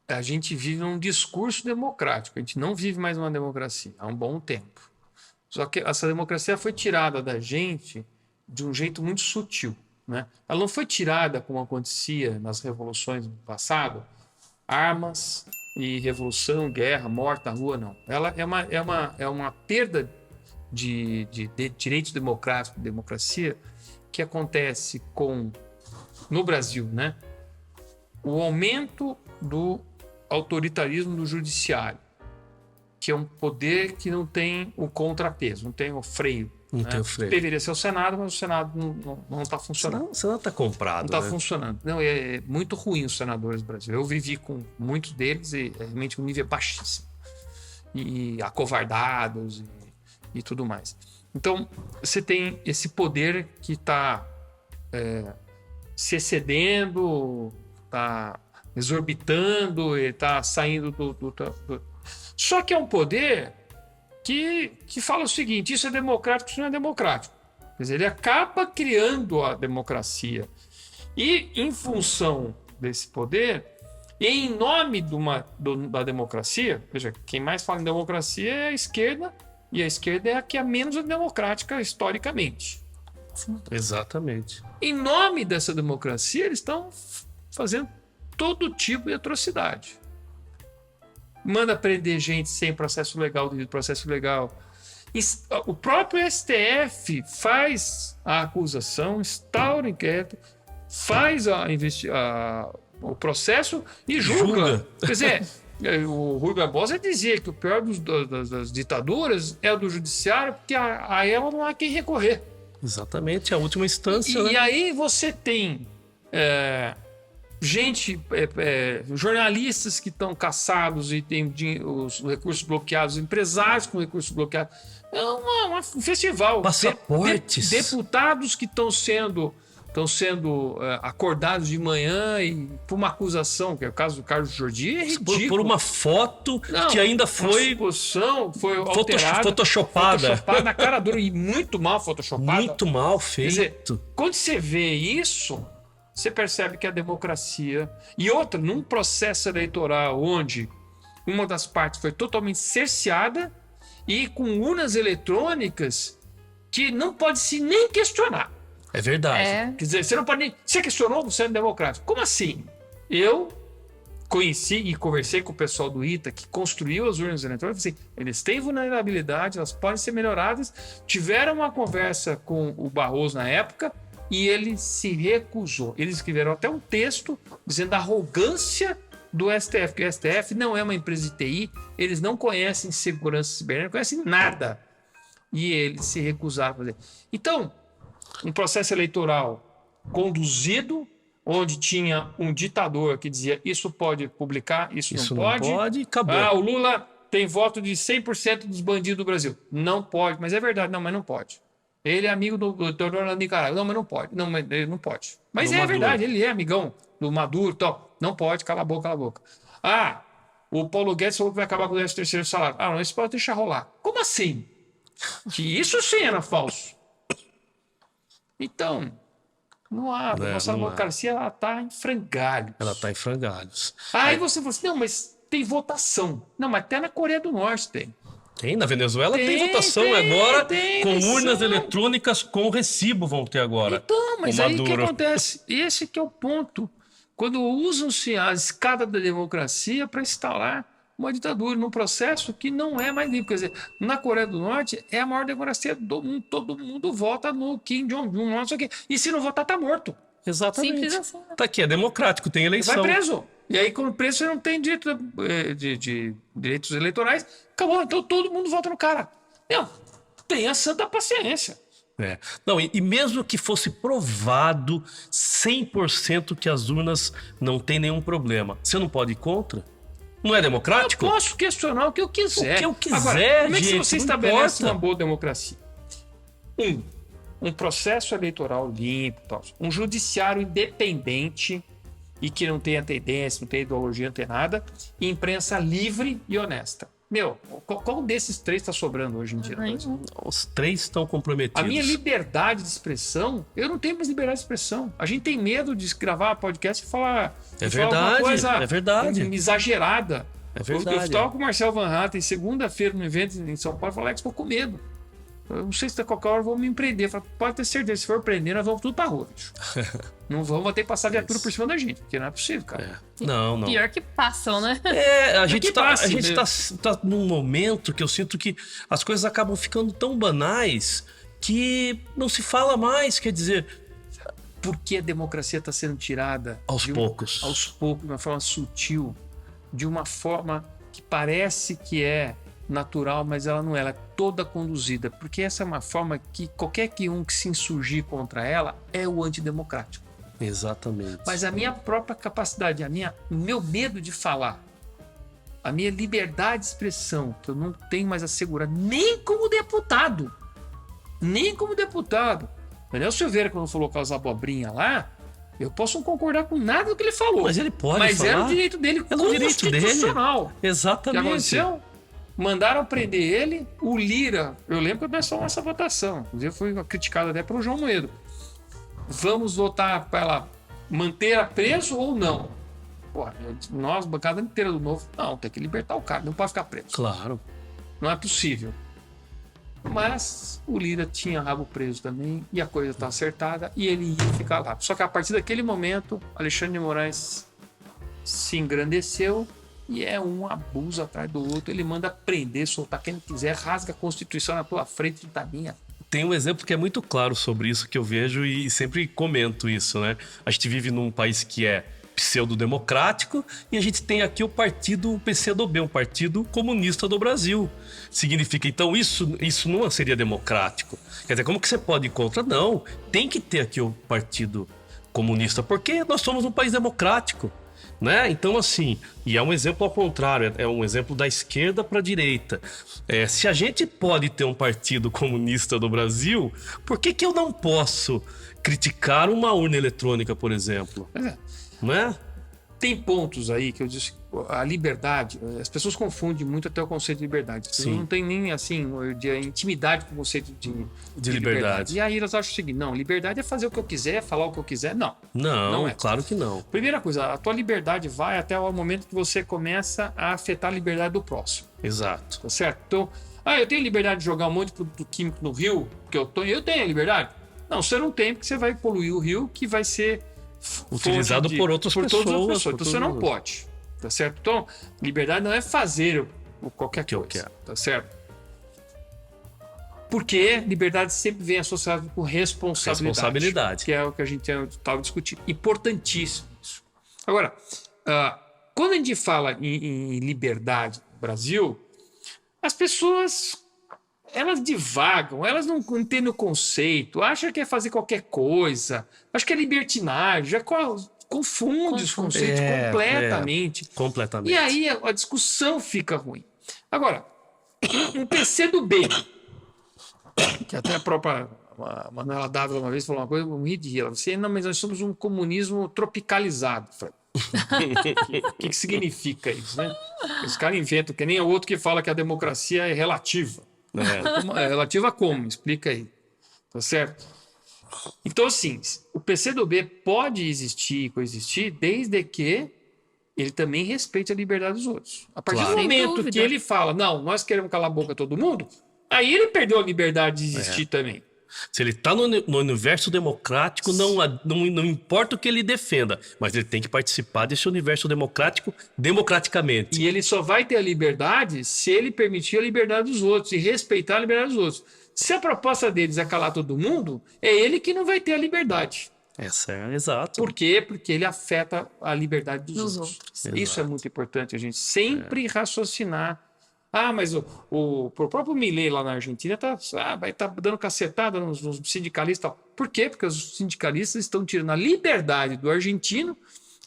[SPEAKER 3] A gente vive num discurso democrático. A gente não vive mais numa democracia há um bom tempo. Só que essa democracia foi tirada da gente de um jeito muito sutil, né? Ela não foi tirada como acontecia nas revoluções do passado, armas e revolução, guerra, morte na rua, não. Ela é uma perda de direitos democráticos, democracia, que acontece no Brasil, né? O aumento do autoritarismo do judiciário, que é um poder que não tem o contrapeso, não tem o freio.
[SPEAKER 1] Não
[SPEAKER 3] né?
[SPEAKER 1] tem o freio.
[SPEAKER 3] Deveria ser o Senado, mas o Senado não está funcionando.
[SPEAKER 1] Senão está comprado,
[SPEAKER 3] Não está
[SPEAKER 1] né?
[SPEAKER 3] funcionando. Não, é muito ruim os senadores do Brasil. Eu vivi com muitos deles e realmente o nível é baixíssimo. E acovardados e tudo mais. Então, você tem esse poder que está se excedendo, está exorbitando, está saindo do... Só que é um poder que fala o seguinte, isso é democrático, isso não é democrático. Quer dizer, ele acaba criando a democracia. E, em função desse poder, e em nome da democracia, veja, quem mais fala em democracia é a esquerda, e a esquerda é a que é menos democrática historicamente.
[SPEAKER 1] Exatamente.
[SPEAKER 3] Em nome dessa democracia, eles estão fazendo todo tipo de atrocidade. Manda prender gente sem processo legal, devido processo legal. O próprio STF faz a acusação, instaura o inquérito, faz o processo e julga. Quer dizer, o Rui Barbosa dizia que o pior das ditaduras é o do judiciário, porque a ela não há quem recorrer.
[SPEAKER 1] Exatamente, a última instância,
[SPEAKER 3] E
[SPEAKER 1] né?
[SPEAKER 3] aí você tem gente, jornalistas que estão caçados e tem os recursos bloqueados, empresários com recursos bloqueados. É um festival.
[SPEAKER 1] Passaportes.
[SPEAKER 3] Deputados que estão sendo acordados de manhã e por uma acusação, que é o caso do Carlos Jordi, é ridículo.
[SPEAKER 1] Por uma foto
[SPEAKER 3] Não,
[SPEAKER 1] que ainda
[SPEAKER 3] a
[SPEAKER 1] foi
[SPEAKER 3] suposição foi alterada,
[SPEAKER 1] photoshopada
[SPEAKER 3] na cara dura e muito mal photoshopada.
[SPEAKER 1] muito mal
[SPEAKER 3] Quer dizer,
[SPEAKER 1] feito.
[SPEAKER 3] quando você vê isso, você percebe que a democracia... E outra, num processo eleitoral onde uma das partes foi totalmente cerceada e com urnas eletrônicas que não pode se nem questionar.
[SPEAKER 1] É verdade.
[SPEAKER 3] Quer dizer, você não pode nem... Você questionou o centro democrático. Como assim? Eu conheci e conversei com o pessoal do ITA que construiu as urnas eletrônicas. Assim, eles têm vulnerabilidade, elas podem ser melhoradas. Tiveram uma conversa com o Barroso na época e ele se recusou. Eles escreveram até um texto dizendo a arrogância do STF, que o STF não é uma empresa de TI, eles não conhecem segurança cibernética, não conhecem nada. E eles se recusaram a fazer. Então, um processo eleitoral conduzido, onde tinha um ditador que dizia isso pode publicar, isso não pode.
[SPEAKER 1] Acabou.
[SPEAKER 3] O Lula tem voto de 100% dos bandidos do Brasil. Não pode, mas é verdade, não, mas não pode. Ele é amigo do Teodoro da Nicarágua. Não, mas não pode. Não, mas ele não pode. Mas é verdade, ele é amigão do Maduro e tal. Não pode, cala a boca, cala a boca. O Paulo Guedes falou que vai acabar com o 13º salário. Não, isso pode deixar rolar. Como assim? Que isso sim era falso. Então, não há. Nossa democracia ela está em frangalhos.
[SPEAKER 1] Ela está em frangalhos.
[SPEAKER 3] Aí você fala assim, não, mas tem votação. Não, mas até na Coreia do Norte tem.
[SPEAKER 1] Tem, na Venezuela tem votação agora
[SPEAKER 3] tem
[SPEAKER 1] com
[SPEAKER 3] eleição.
[SPEAKER 1] urnas eletrônicas com recibo vão ter agora.
[SPEAKER 3] Então, mas
[SPEAKER 1] o
[SPEAKER 3] aí o que
[SPEAKER 1] Maduro.
[SPEAKER 3] acontece? Esse que é o ponto. Quando usam-se a escada da democracia para instalar uma ditadura num processo que não é mais livre. Quer dizer, na Coreia do Norte é a maior democracia do mundo, todo mundo vota no Kim Jong-un, não sei o quê. E se não votar, tá morto.
[SPEAKER 1] Exatamente.
[SPEAKER 2] Simples assim, né?
[SPEAKER 1] Tá aqui, é democrático, tem eleição.
[SPEAKER 3] Vai preso. E aí, como preso, você não tem direito de direitos eleitorais. Acabou. Então todo mundo vota no cara. Meu, tenha santa paciência.
[SPEAKER 1] É. Não, e mesmo que fosse provado 100% que as urnas não tem nenhum problema, você não pode ir contra? Não é democrático?
[SPEAKER 3] Eu posso questionar o que eu quiser.
[SPEAKER 1] O que eu quiser,
[SPEAKER 3] Agora, como é que
[SPEAKER 1] gente,
[SPEAKER 3] você
[SPEAKER 1] não
[SPEAKER 3] estabelece
[SPEAKER 1] importa.
[SPEAKER 3] uma boa democracia? Um processo eleitoral limpo, tal. Um judiciário independente e que não tenha tendência, não tenha ideologia, não tenha nada, e imprensa livre e honesta. Meu, qual desses três está sobrando hoje em dia? no Brasil?
[SPEAKER 1] Os três estão comprometidos.
[SPEAKER 3] A minha liberdade de expressão, eu não tenho mais liberdade de expressão. A gente tem medo de gravar podcast e falar,
[SPEAKER 1] É
[SPEAKER 3] falar alguma
[SPEAKER 1] verdade,
[SPEAKER 3] coisa
[SPEAKER 1] é verdade.
[SPEAKER 3] exagerada.
[SPEAKER 1] É verdade.
[SPEAKER 3] Eu estava com o Marcel Van Hatten segunda-feira no evento em São Paulo e falei, estou com medo. Eu não sei se a qualquer hora vão me empreender. Eu falei, pode ter certeza, se for prender, nós vamos tudo pra rua, bicho. Não vamos ter que passar viatura por cima da gente, porque não é possível, cara.
[SPEAKER 1] Não.
[SPEAKER 2] Pior que passam, né?
[SPEAKER 1] A gente
[SPEAKER 3] passa,
[SPEAKER 1] tá num momento que eu sinto que as coisas acabam ficando tão banais que não se fala mais, quer dizer,
[SPEAKER 3] Por que a democracia está sendo tirada
[SPEAKER 1] aos poucos.
[SPEAKER 3] aos poucos, de uma forma sutil, de uma forma que parece que é natural, mas ela não é, ela é toda conduzida, porque essa é uma forma que qualquer um que se insurgir contra ela é o antidemocrático.
[SPEAKER 1] Exatamente.
[SPEAKER 3] Mas a minha própria capacidade, o meu medo de falar, a minha liberdade de expressão, que eu não tenho mais assegurado, nem como deputado. Daniel Silveira, quando falou aquelas abobrinhas lá, eu posso não concordar com nada do que ele falou.
[SPEAKER 1] Mas ele pode
[SPEAKER 3] Mas
[SPEAKER 1] falar.
[SPEAKER 3] era o direito dele
[SPEAKER 1] É o direito dele.
[SPEAKER 3] constitucional. O que
[SPEAKER 1] Exatamente.
[SPEAKER 3] aconteceu? Mandaram prender ele, o Lira. Eu lembro que nós fomos nessa votação. Inclusive, foi criticado até pelo João Moedo. Vamos votar para ela manter preso ou não? Porra, nós, bancada inteira do Novo, não, tem que libertar o cara, não pode ficar preso.
[SPEAKER 1] Claro.
[SPEAKER 3] Não é possível. Mas o Lira tinha rabo preso também e a coisa está acertada e ele ia ficar lá. Só que a partir daquele momento, Alexandre de Moraes se engrandeceu e é um abuso atrás do outro. Ele manda prender, soltar quem quiser, rasga a Constituição na tua frente e tá minha.
[SPEAKER 1] Tem um exemplo que é muito claro sobre isso que eu vejo e sempre comento isso, né? A gente vive num país que é pseudo-democrático e a gente tem aqui o partido PCdoB, um partido comunista do Brasil. Significa, então, isso não seria democrático. Quer dizer, como que você pode ir contra? Não, tem que ter aqui o partido comunista, porque nós somos um país democrático. Né? Então, assim, e é um exemplo ao contrário, é um exemplo da esquerda para a direita. Se a gente pode ter um partido comunista do Brasil, por que eu não posso criticar uma urna eletrônica, por exemplo? Né?
[SPEAKER 3] Tem pontos aí que eu disse, a liberdade, as pessoas confundem muito até o conceito de liberdade. As pessoas não tem nem assim de intimidade com o conceito de
[SPEAKER 1] liberdade.
[SPEAKER 3] E aí elas acham o seguinte: não, liberdade é fazer o que eu quiser, falar o que eu quiser. Não é.
[SPEAKER 1] Claro que não.
[SPEAKER 3] Primeira coisa, a tua liberdade vai até o momento que você começa a afetar a liberdade do próximo.
[SPEAKER 1] Exato.
[SPEAKER 3] Tá certo? Então, eu tenho liberdade de jogar um monte de produto químico no rio, porque eu tenho a liberdade. Não, você não tem, porque você vai poluir o rio, que vai ser
[SPEAKER 1] utilizado por outras pessoas.
[SPEAKER 3] Então você não pode, tá certo? Então, liberdade não é fazer qualquer coisa, tá certo? Porque liberdade sempre vem associada com responsabilidade. Que é o que a gente estava discutindo. Importantíssimo isso. Agora, quando a gente fala em liberdade no Brasil, as pessoas elas divagam, elas não entendem o conceito, acham que é fazer qualquer coisa, acham que é libertinagem, já confunde os conceitos completamente.
[SPEAKER 1] Completamente.
[SPEAKER 3] E aí a discussão fica ruim. Agora, um PCdoB, que até a própria Manuela Dávila uma vez falou uma coisa, eu me ri de rir. Ela disse, não, mas nós somos um comunismo tropicalizado. O que significa isso, né? Os caras inventam, que nem o outro que fala que a democracia é relativa. É relativa a como? Explica aí. Tá certo? Então, assim, o PCdoB pode existir e coexistir desde que ele também respeite a liberdade dos outros. A partir
[SPEAKER 1] Claro.
[SPEAKER 3] do
[SPEAKER 2] Sem
[SPEAKER 3] momento
[SPEAKER 2] dúvida.
[SPEAKER 3] que ele fala, não, nós queremos calar a boca todo mundo, aí ele perdeu a liberdade de existir também.
[SPEAKER 1] Se ele tá no universo democrático, não importa o que ele defenda, mas ele tem que participar desse universo democrático democraticamente.
[SPEAKER 3] E ele só vai ter a liberdade se ele permitir a liberdade dos outros e respeitar a liberdade dos outros. Se a proposta deles é calar todo mundo, é ele que não vai ter a liberdade.
[SPEAKER 1] Essa é exato.
[SPEAKER 3] Por quê? Porque ele afeta a liberdade dos
[SPEAKER 2] Dos
[SPEAKER 3] outros.
[SPEAKER 1] outros.
[SPEAKER 3] Isso é muito importante, a gente sempre raciocinar. Ah, mas o próprio Milei lá na Argentina vai tá dando cacetada nos sindicalistas. Por quê? Porque os sindicalistas estão tirando a liberdade do argentino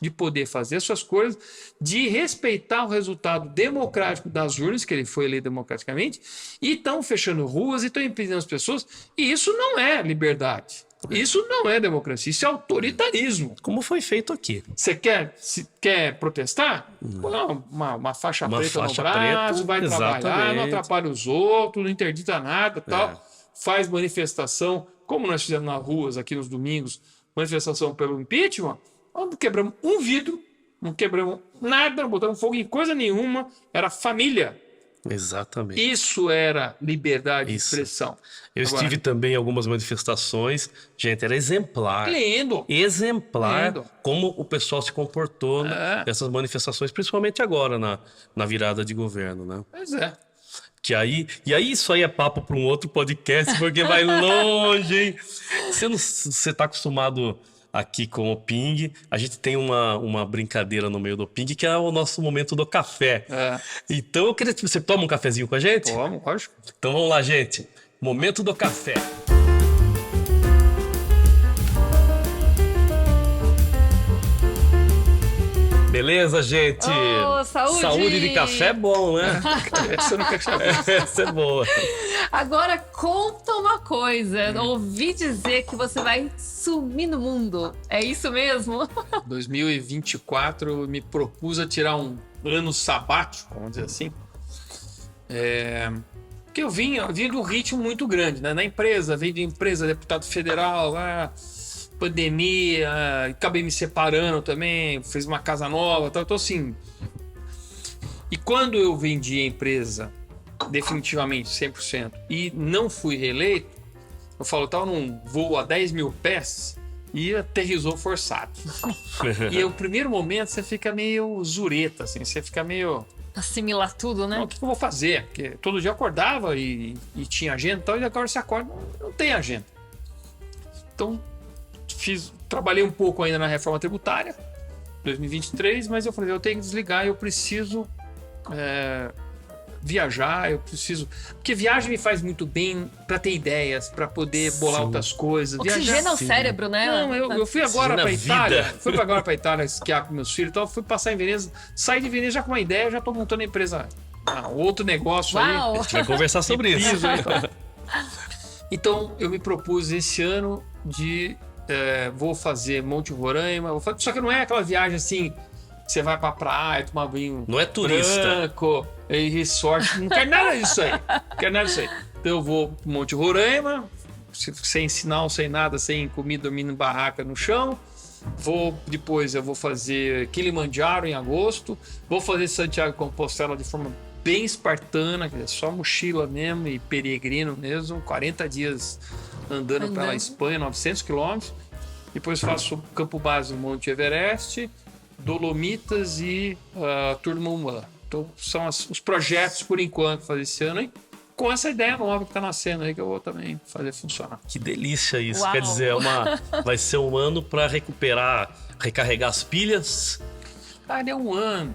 [SPEAKER 3] de poder fazer suas coisas, de respeitar o resultado democrático das urnas, que ele foi eleito democraticamente, e estão fechando ruas e estão impedindo as pessoas. E isso não é liberdade. Isso não é democracia, isso é autoritarismo.
[SPEAKER 1] Como foi feito aqui.
[SPEAKER 3] Você quer protestar? Põe uma faixa
[SPEAKER 1] Uma
[SPEAKER 3] preta
[SPEAKER 1] faixa
[SPEAKER 3] no braço,
[SPEAKER 1] preta,
[SPEAKER 3] vai trabalhar,
[SPEAKER 1] exatamente.
[SPEAKER 3] não atrapalha os outros, não interdita nada, tal.
[SPEAKER 1] É.
[SPEAKER 3] Faz manifestação, como nós fizemos nas ruas aqui nos domingos, manifestação pelo impeachment, nós quebramos um vidro, não quebramos nada, não botamos fogo em coisa nenhuma, era família.
[SPEAKER 1] Exatamente.
[SPEAKER 3] Isso era liberdade
[SPEAKER 1] Isso.
[SPEAKER 3] de expressão.
[SPEAKER 1] Eu
[SPEAKER 3] Agora,
[SPEAKER 1] estive também em algumas manifestações. Gente, era exemplar.
[SPEAKER 3] lindo.
[SPEAKER 1] Exemplar
[SPEAKER 3] Lindo.
[SPEAKER 1] como o pessoal se comportou nessas manifestações, principalmente agora na virada de governo, né?
[SPEAKER 3] Pois é.
[SPEAKER 1] E aí isso aí é papo para um outro podcast, porque vai longe, hein? Você tá acostumado aqui com o Ping, a gente tem uma brincadeira no meio do Ping, que é o nosso momento do café. Então eu queria que você toma um cafezinho com a gente?
[SPEAKER 3] Vamos, lógico.
[SPEAKER 1] Então vamos lá, gente. Momento do café. Beleza, gente?
[SPEAKER 2] Ô, saúde!
[SPEAKER 1] Saúde de café é bom, né?
[SPEAKER 3] Essa eu não quero saber.
[SPEAKER 1] Essa é boa.
[SPEAKER 2] Agora conta uma coisa. Ouvi dizer que você vai sumir no mundo. É isso mesmo?
[SPEAKER 3] 2024 eu me propus a tirar um ano sabático, vamos dizer assim. Porque eu vinha de um ritmo muito grande, né? Na empresa, veio de empresa, deputado federal, pandemia, acabei me separando também, fiz uma casa nova, tal, então assim. E quando eu vendi a empresa definitivamente 100% e não fui reeleito, eu falo, eu tava num voo a 10 mil pés e aterrissou forçado. E o primeiro momento você fica meio zureta, assim, você fica meio...
[SPEAKER 2] Assimilar tudo, né?
[SPEAKER 3] Não, o que eu vou fazer? Porque todo dia eu acordava e tinha agenda e tal, e agora você acorda, não tem agenda. Então, trabalhei um pouco ainda na reforma tributária, 2023, mas eu falei, eu tenho que desligar, eu preciso viajar, eu preciso... Porque viagem me faz muito bem para ter ideias, para poder bolar outras coisas.
[SPEAKER 2] Oxigena o cérebro, né?
[SPEAKER 3] Não, eu fui agora
[SPEAKER 1] Oxigena
[SPEAKER 3] para
[SPEAKER 1] a
[SPEAKER 3] Itália,
[SPEAKER 1] vida.
[SPEAKER 3] fui agora para Itália esquiar com meus filhos, então fui passar em Veneza, saí de Veneza já com uma ideia, já estou montando a empresa, outro negócio aí.
[SPEAKER 2] Uau!
[SPEAKER 1] A gente vai conversar sobre isso.
[SPEAKER 3] Piso, então eu me propus esse ano de vou fazer Monte Roraima, só que não é aquela viagem assim, você vai pra praia, tomar banho
[SPEAKER 1] Não é turista.
[SPEAKER 3] branco, e resort, não quero nada disso aí, Então eu vou pro Monte Roraima, sem sinal, sem nada, sem comida, dormindo em barraca no chão. Depois eu vou fazer Kilimanjaro em agosto, vou fazer Santiago de Compostela de forma bem espartana, que é só mochila mesmo e peregrino mesmo, 40 dias andando pela Espanha, 900 quilômetros. Depois faço Campo Base no Monte Everest, Dolomitas e Tour du Mont Blanc. Então são os projetos por enquanto fazer esse ano aí, com essa ideia nova que tá nascendo aí que eu vou também fazer funcionar.
[SPEAKER 1] Que delícia isso.
[SPEAKER 2] Uau.
[SPEAKER 1] Quer dizer, vai ser um ano para recarregar as pilhas,
[SPEAKER 3] É um ano.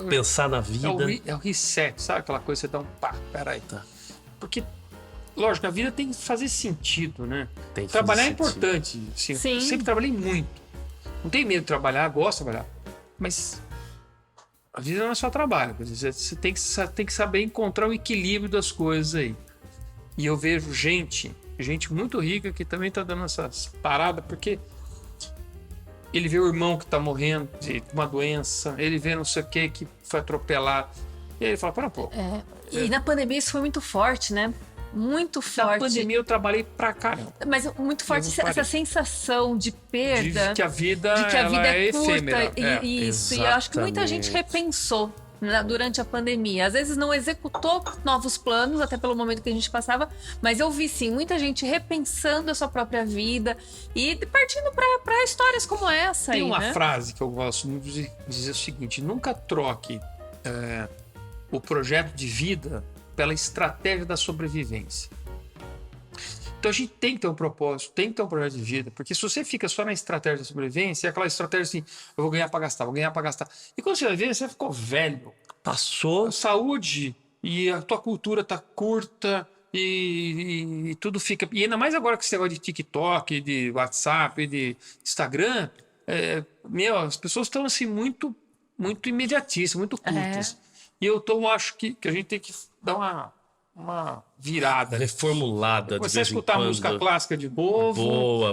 [SPEAKER 1] pensar na vida.
[SPEAKER 3] É o reset, sabe? Aquela coisa que você dá um pá, peraí. Porque, lógico, a vida tem que fazer sentido, né?
[SPEAKER 1] Tem que
[SPEAKER 3] Trabalhar é
[SPEAKER 1] fazer sentido.
[SPEAKER 3] importante. Assim,
[SPEAKER 2] Sim.
[SPEAKER 3] eu sempre trabalhei muito. Não tenho medo de trabalhar, gosto de trabalhar. Mas a vida não é só trabalho. Quer dizer, você tem que saber encontrar o equilíbrio das coisas aí. E eu vejo gente muito rica que também tá dando essas paradas, porque ele vê o irmão que tá morrendo de uma doença, ele vê não sei o que foi atropelado. E aí ele fala, para um pouco.
[SPEAKER 2] E na pandemia isso foi muito forte, né? muito
[SPEAKER 3] Na
[SPEAKER 2] forte.
[SPEAKER 3] pandemia eu trabalhei pra caramba.
[SPEAKER 2] Mas muito forte
[SPEAKER 3] não
[SPEAKER 2] essa
[SPEAKER 3] parei.
[SPEAKER 2] sensação de perda.
[SPEAKER 3] De que a vida,
[SPEAKER 2] De que a vida
[SPEAKER 3] ela
[SPEAKER 2] é curta.
[SPEAKER 3] efêmera.
[SPEAKER 2] Isso. E eu acho que muita gente
[SPEAKER 1] exatamente.
[SPEAKER 2] repensou durante a pandemia. Às vezes não executou novos planos, até pelo momento que a gente passava, mas eu vi sim muita gente repensando a sua própria vida e partindo para histórias como essa
[SPEAKER 3] Tem
[SPEAKER 2] aí,
[SPEAKER 3] uma
[SPEAKER 2] né?
[SPEAKER 3] frase que eu gosto muito de dizer o seguinte: nunca troque o projeto de vida pela estratégia da sobrevivência. Então a gente tem que ter um propósito, tem que ter um projeto de vida, porque se você fica só na estratégia da sobrevivência, é aquela estratégia assim, eu vou ganhar para gastar, vou ganhar para gastar. E quando você vai ver, você ficou velho.
[SPEAKER 1] Passou.
[SPEAKER 3] A saúde e a tua cultura tá curta e tudo fica... E ainda mais agora com esse negócio de TikTok, de WhatsApp, de Instagram, as pessoas estão assim muito imediatistas, muito curtas. E eu acho que a gente tem que dar uma virada.
[SPEAKER 1] Reformulada de
[SPEAKER 3] Começar a
[SPEAKER 1] vez em
[SPEAKER 3] escutar
[SPEAKER 1] quando.
[SPEAKER 3] música clássica de novo.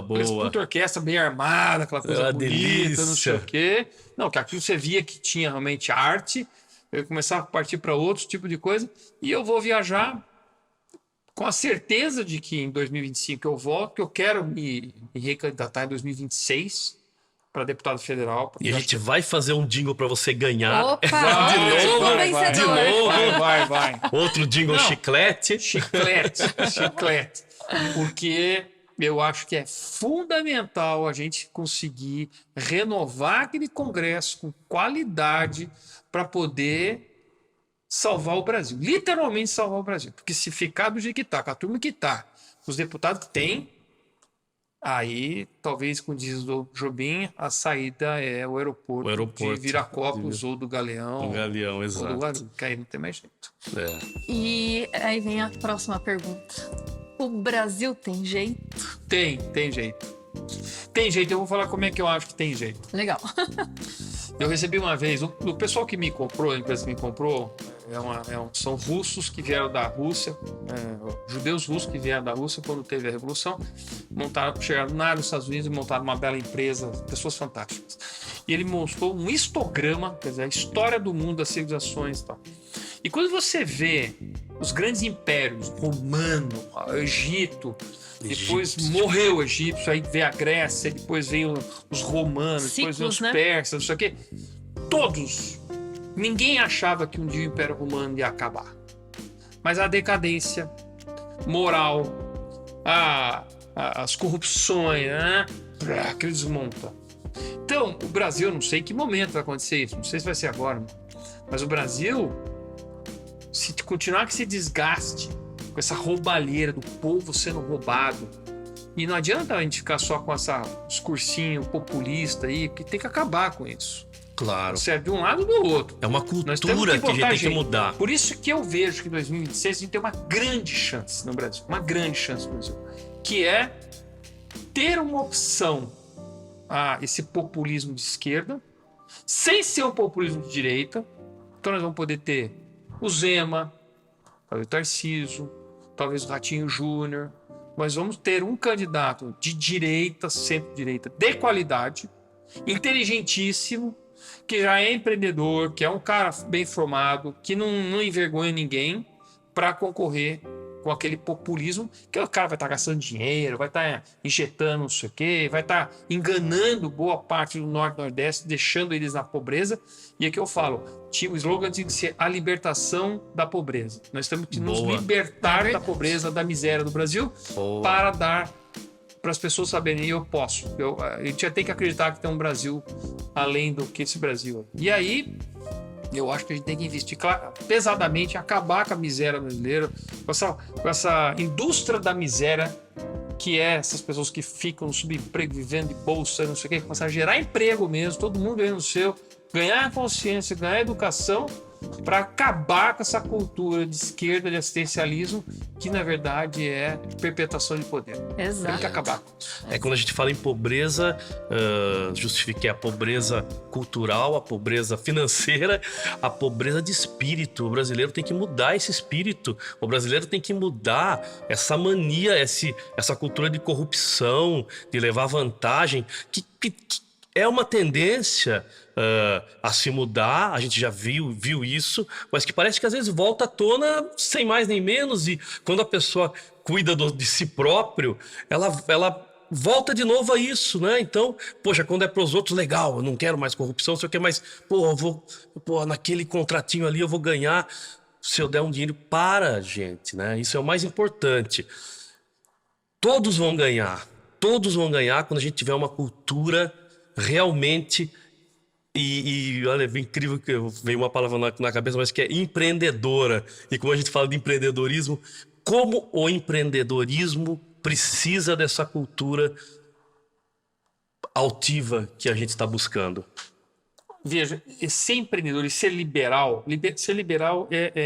[SPEAKER 1] Boa.
[SPEAKER 3] Escuta orquestra bem armada, aquela coisa
[SPEAKER 1] Uma
[SPEAKER 3] bonita,
[SPEAKER 1] delícia.
[SPEAKER 3] não sei o quê. Não, que aquilo você via que tinha realmente arte. Eu começar a partir para outro tipo de coisa. E eu vou viajar com a certeza de que em 2025 eu volto, que eu quero me recandidatar em 2026 para deputado federal.
[SPEAKER 1] E a gente vai fazer um jingle pra você ganhar.
[SPEAKER 2] Opa!
[SPEAKER 3] Vai,
[SPEAKER 2] Jingle
[SPEAKER 3] vai, vai,
[SPEAKER 2] vencedor.
[SPEAKER 1] de novo.
[SPEAKER 3] Vai.
[SPEAKER 1] Outro jingle
[SPEAKER 3] Não.
[SPEAKER 1] chiclete.
[SPEAKER 3] Chiclete. Porque eu acho que é fundamental a gente conseguir renovar aquele Congresso com qualidade para poder salvar o Brasil. Literalmente salvar o Brasil. Porque se ficar do jeito que está, com a turma que está, com os deputados que tem, aí, talvez, como diz o Jobim, a saída é o aeroporto de Viracopos ou do Galeão.
[SPEAKER 1] Um galeão,
[SPEAKER 3] Ou do
[SPEAKER 1] exato.
[SPEAKER 3] Guarulhos, que aí não tem mais jeito.
[SPEAKER 1] É.
[SPEAKER 2] E aí vem a próxima pergunta. O Brasil tem jeito?
[SPEAKER 3] Tem jeito. Tem jeito, eu vou falar como é que eu acho que tem jeito.
[SPEAKER 2] Legal.
[SPEAKER 3] Eu recebi uma vez, o pessoal que me comprou, a empresa que me comprou, são russos que vieram da Rússia, judeus russos que vieram da Rússia quando teve a Revolução, chegaram nos Estados Unidos e montaram uma bela empresa, pessoas fantásticas. E ele mostrou um histograma, quer dizer, a história do mundo, das civilizações e tal. E quando você vê os grandes impérios, Romano, Egito, depois morreu o egípcio, aí veio a Grécia, depois veio os romanos, depois veio os persas, não sei o quê. Todos. Ninguém achava que um dia o Império Romano ia acabar. Mas a decadência moral, as corrupções, né? Que desmonta. Então, o Brasil, eu não sei em que momento vai acontecer isso, não sei se vai ser agora, mas o Brasil, se continuar com esse desgaste, com essa roubalheira do povo sendo roubado, e não adianta a gente ficar só com esse discursinho populista aí, porque tem que acabar com isso.
[SPEAKER 1] Claro.
[SPEAKER 3] Certo? De um lado ou do outro.
[SPEAKER 1] É uma cultura que a gente tem que mudar.
[SPEAKER 3] Por isso que eu vejo que em 2026 a gente tem uma grande chance no Brasil. Uma grande chance no Brasil. Que é ter uma opção a esse populismo de esquerda, sem ser um populismo de direita. Então nós vamos poder ter o Zema, talvez o Tarcísio, talvez o Ratinho Júnior. Nós vamos ter um candidato de direita, centro-direita, de qualidade, inteligentíssimo, que já é empreendedor, que é um cara bem formado, que não envergonha ninguém, para concorrer com aquele populismo, que o cara vai estar gastando dinheiro, vai estar injetando não sei o quê, vai estar enganando boa parte do Norte e Nordeste, deixando eles na pobreza. E aqui eu falo, o slogan tinha que ser a libertação da pobreza. Nós temos que nos libertar da pobreza, da miséria do Brasil, para dar para as pessoas saberem, eu posso. A gente já tem que acreditar que tem um Brasil além do que esse Brasil. E aí, eu acho que a gente tem que investir pesadamente, acabar com a miséria brasileira, com essa indústria da miséria, que é essas pessoas que ficam no subemprego, vivendo de bolsa, não sei o quê, começar a gerar emprego mesmo, todo mundo ganhando o seu, ganhar consciência, ganhar educação, para acabar com essa cultura de esquerda, de assistencialismo, que na verdade é perpetuação de poder.
[SPEAKER 2] Exato.
[SPEAKER 3] Tem que acabar com isso.
[SPEAKER 1] Quando a gente fala em pobreza, justifiquei a pobreza cultural, a pobreza financeira, a pobreza de espírito. O brasileiro tem que mudar esse espírito. O brasileiro tem que mudar essa mania, essa cultura de corrupção, de levar vantagem, que é uma tendência a se mudar, a gente já viu isso, mas que parece que às vezes volta à tona sem mais nem menos, e quando a pessoa cuida de si próprio, ela volta de novo a isso, né? Então, poxa, quando é para os outros, legal, eu não quero mais corrupção, sei o que, mas, naquele contratinho ali eu vou ganhar se eu der um dinheiro para a gente, né? Isso é o mais importante. Todos vão ganhar quando a gente tiver uma cultura realmente, e olha, é incrível que veio uma palavra na cabeça, mas que é empreendedora. E como a gente fala de empreendedorismo, como o empreendedorismo precisa dessa cultura altiva que a gente está buscando.
[SPEAKER 3] Veja, ser empreendedor e ser liberal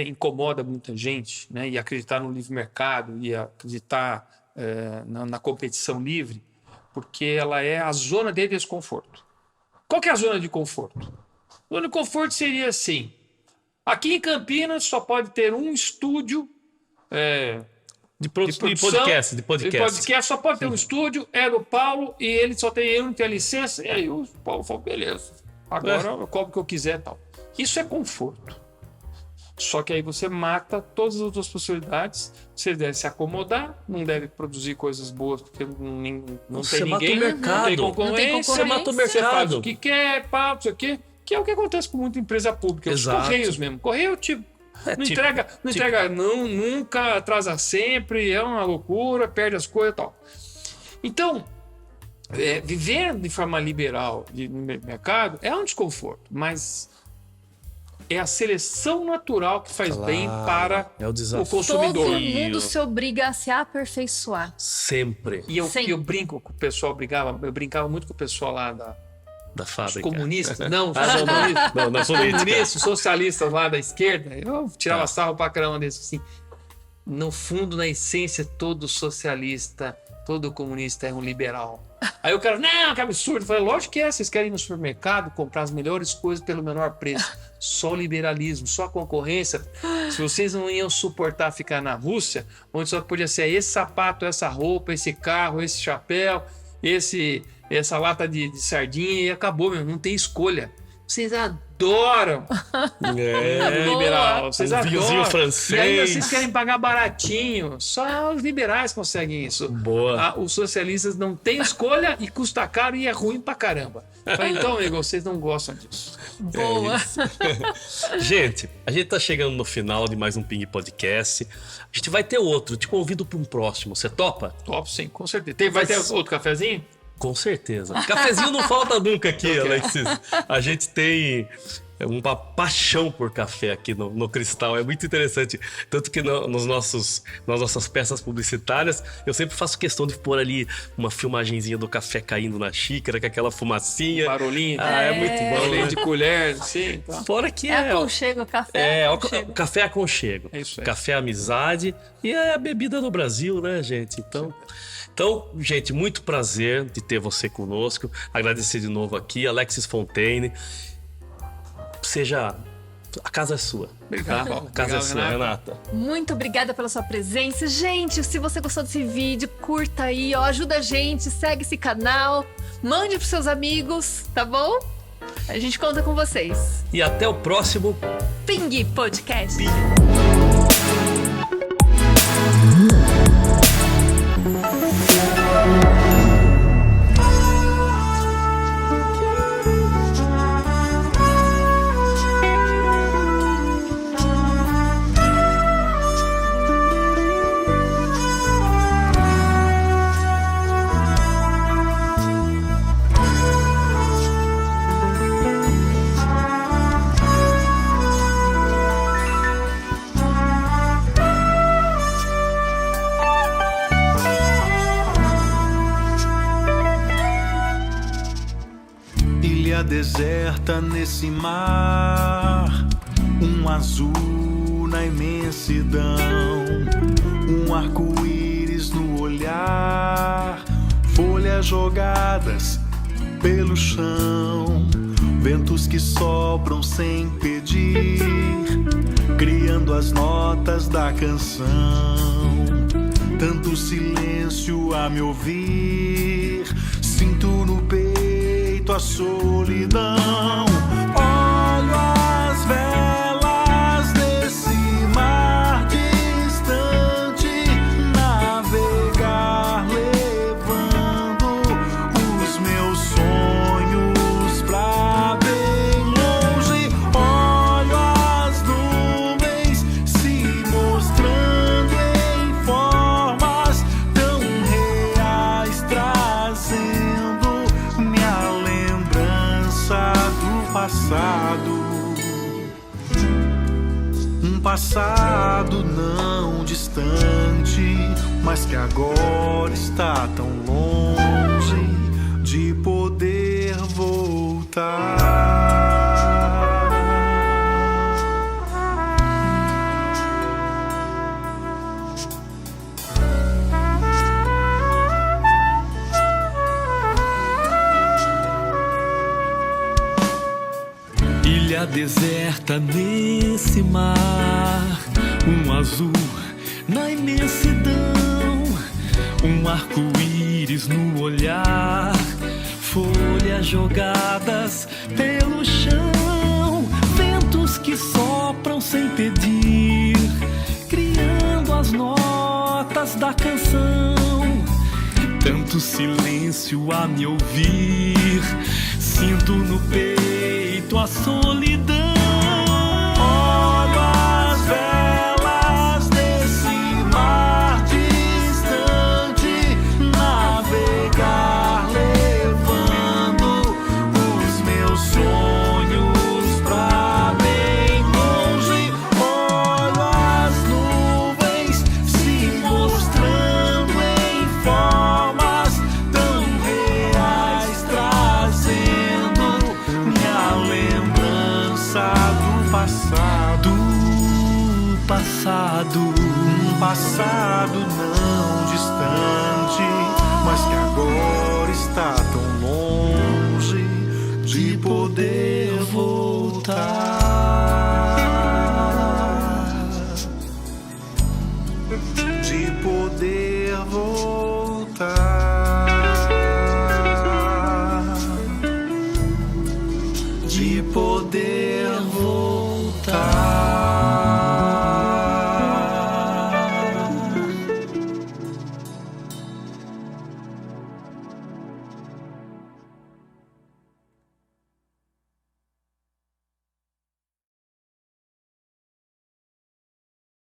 [SPEAKER 3] incomoda muita gente, né? E acreditar no livre mercado e acreditar na competição livre, porque ela é a zona de desconforto. Qual que é a zona de conforto? A zona de conforto seria assim: aqui em Campinas só pode ter um estúdio de podcast. Só pode ter um estúdio, é do Paulo, e ele não tem a licença, e aí o Paulo falou, beleza, agora eu cobro o que eu quiser e tal. Isso é conforto. Só que aí você mata todas as outras possibilidades. Você deve se acomodar, não deve produzir coisas boas, porque não tem ninguém,
[SPEAKER 1] não tem concorrência. Você mata o mercado.
[SPEAKER 3] Você faz o que quer, não sei o quê, que é o que acontece com muita empresa pública.
[SPEAKER 1] Exato.
[SPEAKER 3] Os Correios mesmo. Correio, não entrega, nunca, atrasa sempre, é uma loucura, perde as coisas e tal. Então, viver de forma liberal no mercado é um desconforto, mas é a seleção natural que faz bem para o consumidor.
[SPEAKER 2] Todo mundo se obriga a se aperfeiçoar.
[SPEAKER 1] Sempre.
[SPEAKER 3] E eu brinco com o pessoal, eu brincava muito com o pessoal lá
[SPEAKER 1] da fábrica.
[SPEAKER 3] Os comunistas, não comunistas, socialistas lá da esquerda, eu tirava sarro pra caramba desses assim. No fundo, na essência, todo socialista, todo comunista é um liberal. Aí o cara, não, que absurdo. Eu falei, lógico que é, vocês querem ir no supermercado comprar as melhores coisas pelo menor preço. Só liberalismo, só concorrência. Se vocês não iam suportar ficar na Rússia, onde só podia ser esse sapato, essa roupa, esse carro, esse chapéu, essa lata de sardinha, e acabou, não tem escolha. Vocês adoram liberal, vocês adoram.
[SPEAKER 1] Vinhozinho francês.
[SPEAKER 3] E ainda vocês querem pagar baratinho. Só os liberais conseguem isso.
[SPEAKER 1] Boa.
[SPEAKER 3] Os socialistas não têm escolha e custa caro e é ruim pra caramba. Então, amigo, vocês não gostam disso.
[SPEAKER 2] Boa.
[SPEAKER 1] Gente, a gente tá chegando no final de mais um Ping Podcast. A gente vai ter outro. Te convido para um próximo. Você topa?
[SPEAKER 3] Topo, sim, com certeza. Vai ter outro cafezinho?
[SPEAKER 1] Com certeza. Cafezinho não falta nunca aqui, Alexis. A gente tem uma paixão por café aqui no Cristal. É muito interessante. Tanto que nas nossas peças publicitárias, eu sempre faço questão de pôr ali uma filmagenzinha do café caindo na xícara, com aquela fumacinha.
[SPEAKER 3] Barulhinho.
[SPEAKER 1] É muito bom.
[SPEAKER 3] Né? De colher, sim. Tá.
[SPEAKER 1] Fora que
[SPEAKER 2] aconchego, café.
[SPEAKER 1] O café é aconchego.
[SPEAKER 3] É isso aí.
[SPEAKER 1] Café é amizade. E é a bebida do Brasil, né, gente? Então, gente, muito prazer de ter você conosco. Agradecer de novo aqui, Alexis Fontaine. A casa é sua.
[SPEAKER 3] Obrigado.
[SPEAKER 1] A casa é sua, Renata.
[SPEAKER 2] Muito obrigada pela sua presença. Gente, se você gostou desse vídeo, curta aí, ajuda a gente, segue esse canal, mande pros seus amigos, tá bom? A gente conta com vocês.
[SPEAKER 1] E até o próximo
[SPEAKER 2] Ping Podcast.
[SPEAKER 4] Deserta nesse mar, um azul na imensidão, um arco-íris no olhar, folhas jogadas pelo chão, ventos que sopram sem pedir, criando as notas da canção, tanto silêncio a me ouvir, sinto no peito peito a solidão. Olho as velas desse mar distante navegar, levando os meus sonhos pra bem longe. Olho as nuvens se mostrando em formas tão reais, trazendo minha lembrança do passado. Um passado não distante, mas que agora está tão longe de poder voltar.
[SPEAKER 5] Ilha deserta nesse mar, um azul na imensidão, um arco-íris no olhar, folhas jogadas pelo chão, ventos que sopram sem pedir, criando as notas da canção. Tanto silêncio a me ouvir, sinto no peito a solidão.
[SPEAKER 4] Olho as velas desse mar distante navegar, levando os meus sonhos pra bem longe. Olho as nuvens se mostrando em formas tão reais, trazendo minha lembrança do passado. Um passado não distante, mas que agora está tão longe de poder